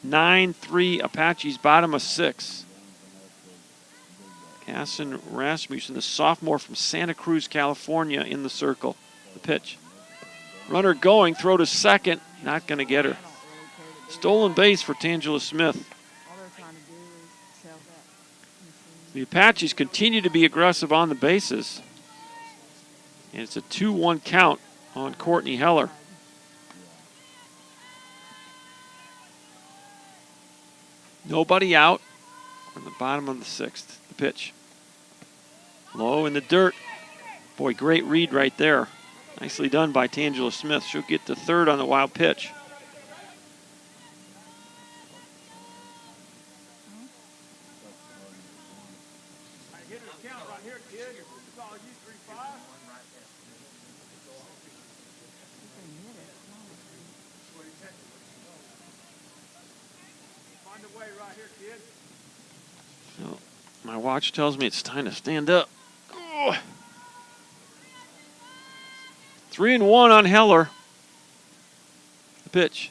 9-3 Apaches, bottom of 6. Casson Rasmussen, the sophomore from Santa Cruz, California, in the circle. The pitch. Runner going, throw to second, not going to get her. Stolen base for Tangela Smith. All they're trying to do is sell that. The Apaches continue to be aggressive on the bases. And it's a 2-1 count on Courtney Heller. Nobody out from the bottom of the 6th. The pitch. Low in the dirt. Boy, great read right there. Nicely done by Tangela Smith. She'll get to third on the wild pitch. Hitter's count right here, kid. It's all you, 3-5. Find a way right here, kid. So, my watch tells me it's time to stand up. 3-1 on Heller. The pitch.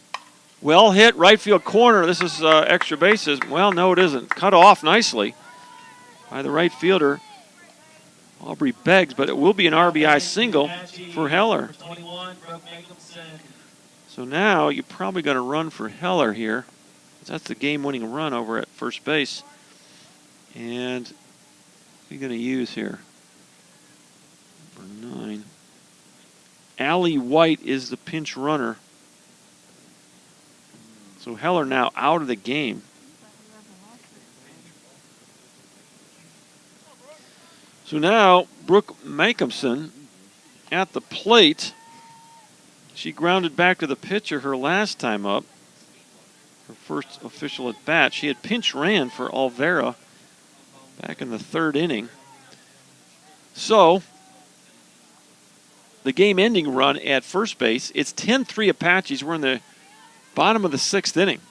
Well hit, right field corner. This is extra bases. Well, no, it isn't. Cut off nicely by the right fielder, Aubrey Beggs, but it will be an RBI single for Heller. 21, Brooke Jacobson. So now you're probably going to run for Heller here. That's the game-winning run over at first base. And what are you going to use here? Number 9. Allie White is the pinch runner. So Heller now out of the game. So now Brooke Jacobson at the plate. She grounded back to the pitcher her last time up. Her first official at bat. She had pinch ran for Olvera back in the 3rd inning. So the game-ending run at first base, it's 10-3 Apaches. We're in the bottom of the 6th inning.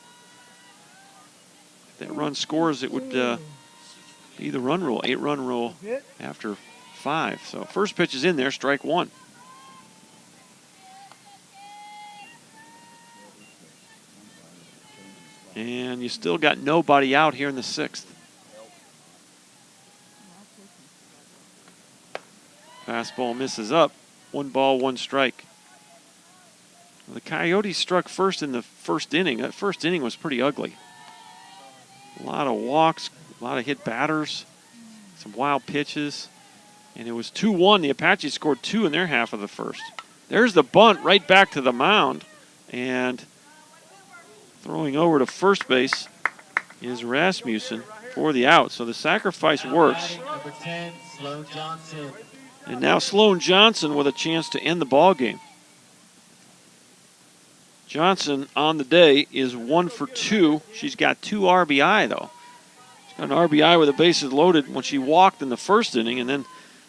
If that run scores, it would be the run rule, 8-run rule after 5. So first pitch is in there, strike 1. And you still got nobody out here in the 6th. Fastball misses up. 1 ball, 1 strike. The Coyotes struck first in the 1st inning. That 1st inning was pretty ugly. A lot of walks, a lot of hit batters, some wild pitches. And it was 2-1. The Apaches scored 2 in their half of the 1st. There's the bunt right back to the mound. And throwing over to first base is Rasmussen for the out. So the sacrifice works. Number 10, Sloan Johnson. And now Sloan Johnson with a chance to end the ball game. Johnson on the day is 1 for 2. She's got 2 RBI though. She's got an RBI with the bases loaded when she walked in the 1st inning, and then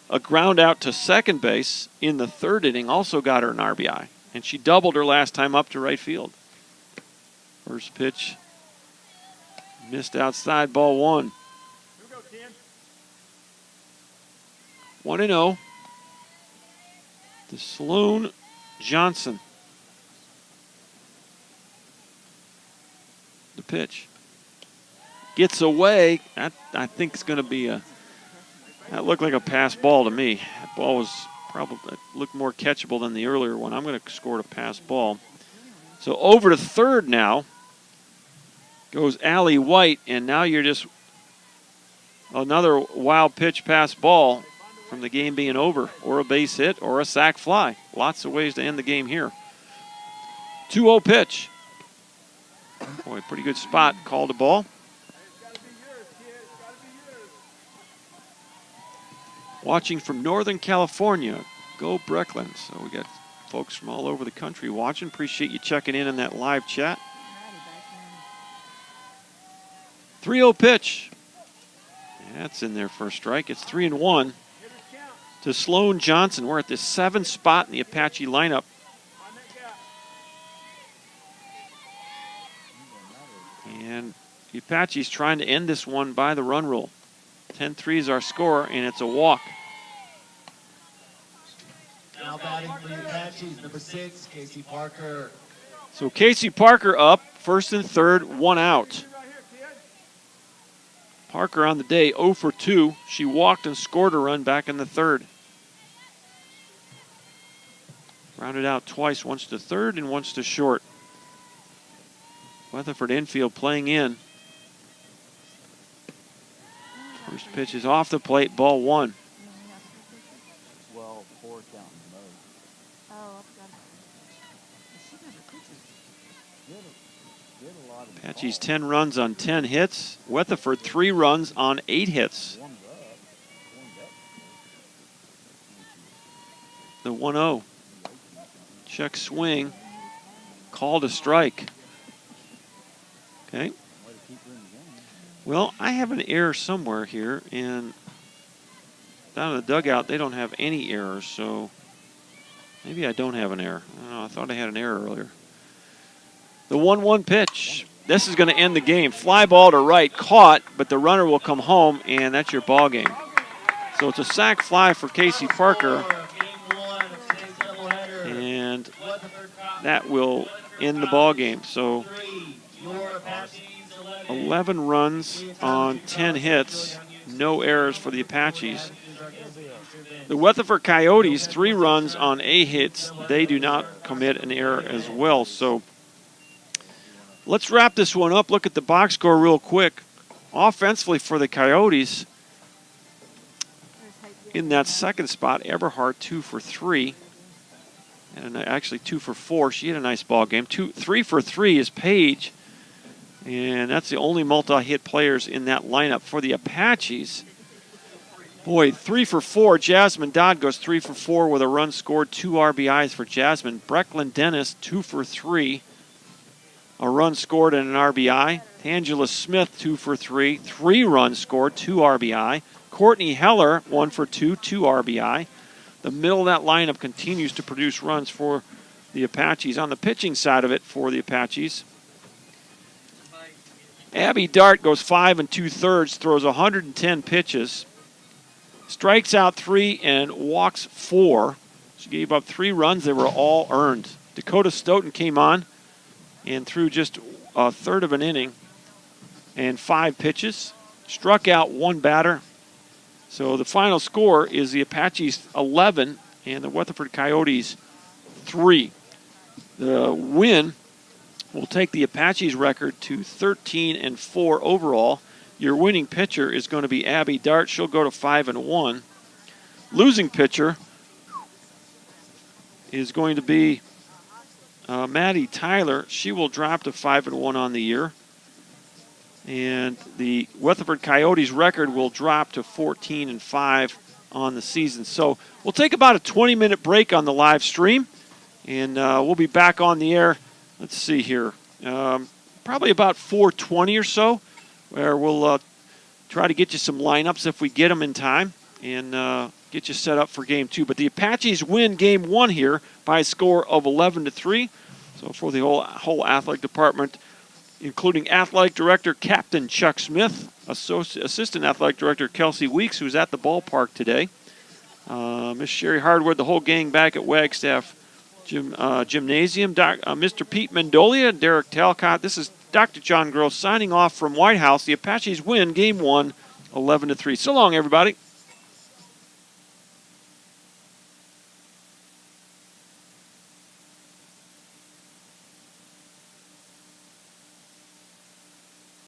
a ground out to second base in the 3rd inning also got her an RBI. And she doubled her last time up to right field. First pitch missed outside, ball 1. Here we go, Ken. 1-0 to Sloan Johnson. The pitch gets away. That I think is going to be that looked like a pass ball to me. That ball was probably looked more catchable than the earlier one. I'm going to score a pass ball. So over to third now goes Allie White, and now you're just another wild pitch pass ball from the game being over, or a base hit, or a sac fly. Lots of ways to end the game here. 2-0 pitch. Boy, pretty good spot. Called a ball. Watching from Northern California. Go Breckland. So we got folks from all over the country watching. Appreciate you checking in on that live chat. 3-0 pitch. That's in there for a strike. It's 3-1 to Sloan Johnson. We're at the 7th spot in the Apache lineup. And the Apaches trying to end this one by the run rule. 10-3 is our score, and it's a walk. Now batting for the Apaches, number 6, Casey Parker. So Casey Parker up, 1st and 3rd, 1 out. Parker on the day, 0 for 2. She walked and scored a run back in the 3rd. Rounded out twice, once to third and once to short. Weatherford infield playing in. First pitch is off the plate, ball 1. Well, 4 counting most. Oh, I forgot. She got her pitches. Did a lot of Apache's 10 runs on 10 hits. Weatherford 3 runs on 8 hits. warmed up. The 1-0. Check swing. Called a strike. Okay. Way to keep her in the game. Well, I have an error somewhere here, and down in the dugout, they don't have any errors, so maybe I don't have an error. I don't know, I thought I had an error earlier. The 1-1 pitch. This is going to end the game. Fly ball to right, caught, but the runner will come home, and that's your ball game. So it's a sac fly for Casey Parker, and that will end the ball game. So 11 runs on 10 hits, no errors for the Apaches. The Weatherford Coyotes, 3 runs on 8 hits. They do not commit an error as well. So let's wrap this one up. Look at the box score real quick. Offensively for the Coyotes, in that second spot, Eberhardt 2 for 3. And actually 2 for 4. She had a nice ball game. 3 for 3 is Page. And that's the only multi-hit players in that lineup for the Apaches. Boy, 3 for 4. Jasmine Dodd goes 3 for 4 with a run scored, 2 RBIs for Jasmine. Brecklin Dennis, 2 for 3. A run scored and an RBI. Angela Smith, 2 for 3. 3 runs scored, 2 RBI. Courtney Heller, 1 for 2, 2 RBI. The middle of that lineup continues to produce runs for the Apaches. On the pitching side of it for the Apaches, Abby Dart goes 5 2/3, throws 110 pitches, strikes out 3 and walks 4. She gave up 3 runs. They were all earned. Dakota Stoughton came on and threw just a third of an inning and 5 pitches, struck out 1 batter. So the final score is the Apaches 11 and the Weatherford Coyotes 3. The win will take the Apaches record to 13 4 overall. Your winning pitcher is going to be Abby Dart. She'll go to 5 1. Losing pitcher is going to be Maddie Tyler. She will drop to 5 1 on the year. And the Weatherford Coyotes record will drop to 14 5 on the season. So we'll take about a 20-minute break on the live stream, and we'll be back on the air. Let's see here, probably about 4:20 or so, where we'll try to get you some lineups if we get them in time, and get you set up for Game 2. But the Apaches win Game 1 here by a score of 11 3. So for the whole athletic department, including Athletic Director Captain Chuck Smith, Assistant Athletic Director Kelsey Weeks, who's at the ballpark today, Miss Sherry Hardwood, the whole gang back at Wagstaff Gymnasium, Mr. Pete Mendolia, Derek Talcott. This is Dr. John Gross signing off from White House. The Apaches win Game 1, 11 3. So long, everybody.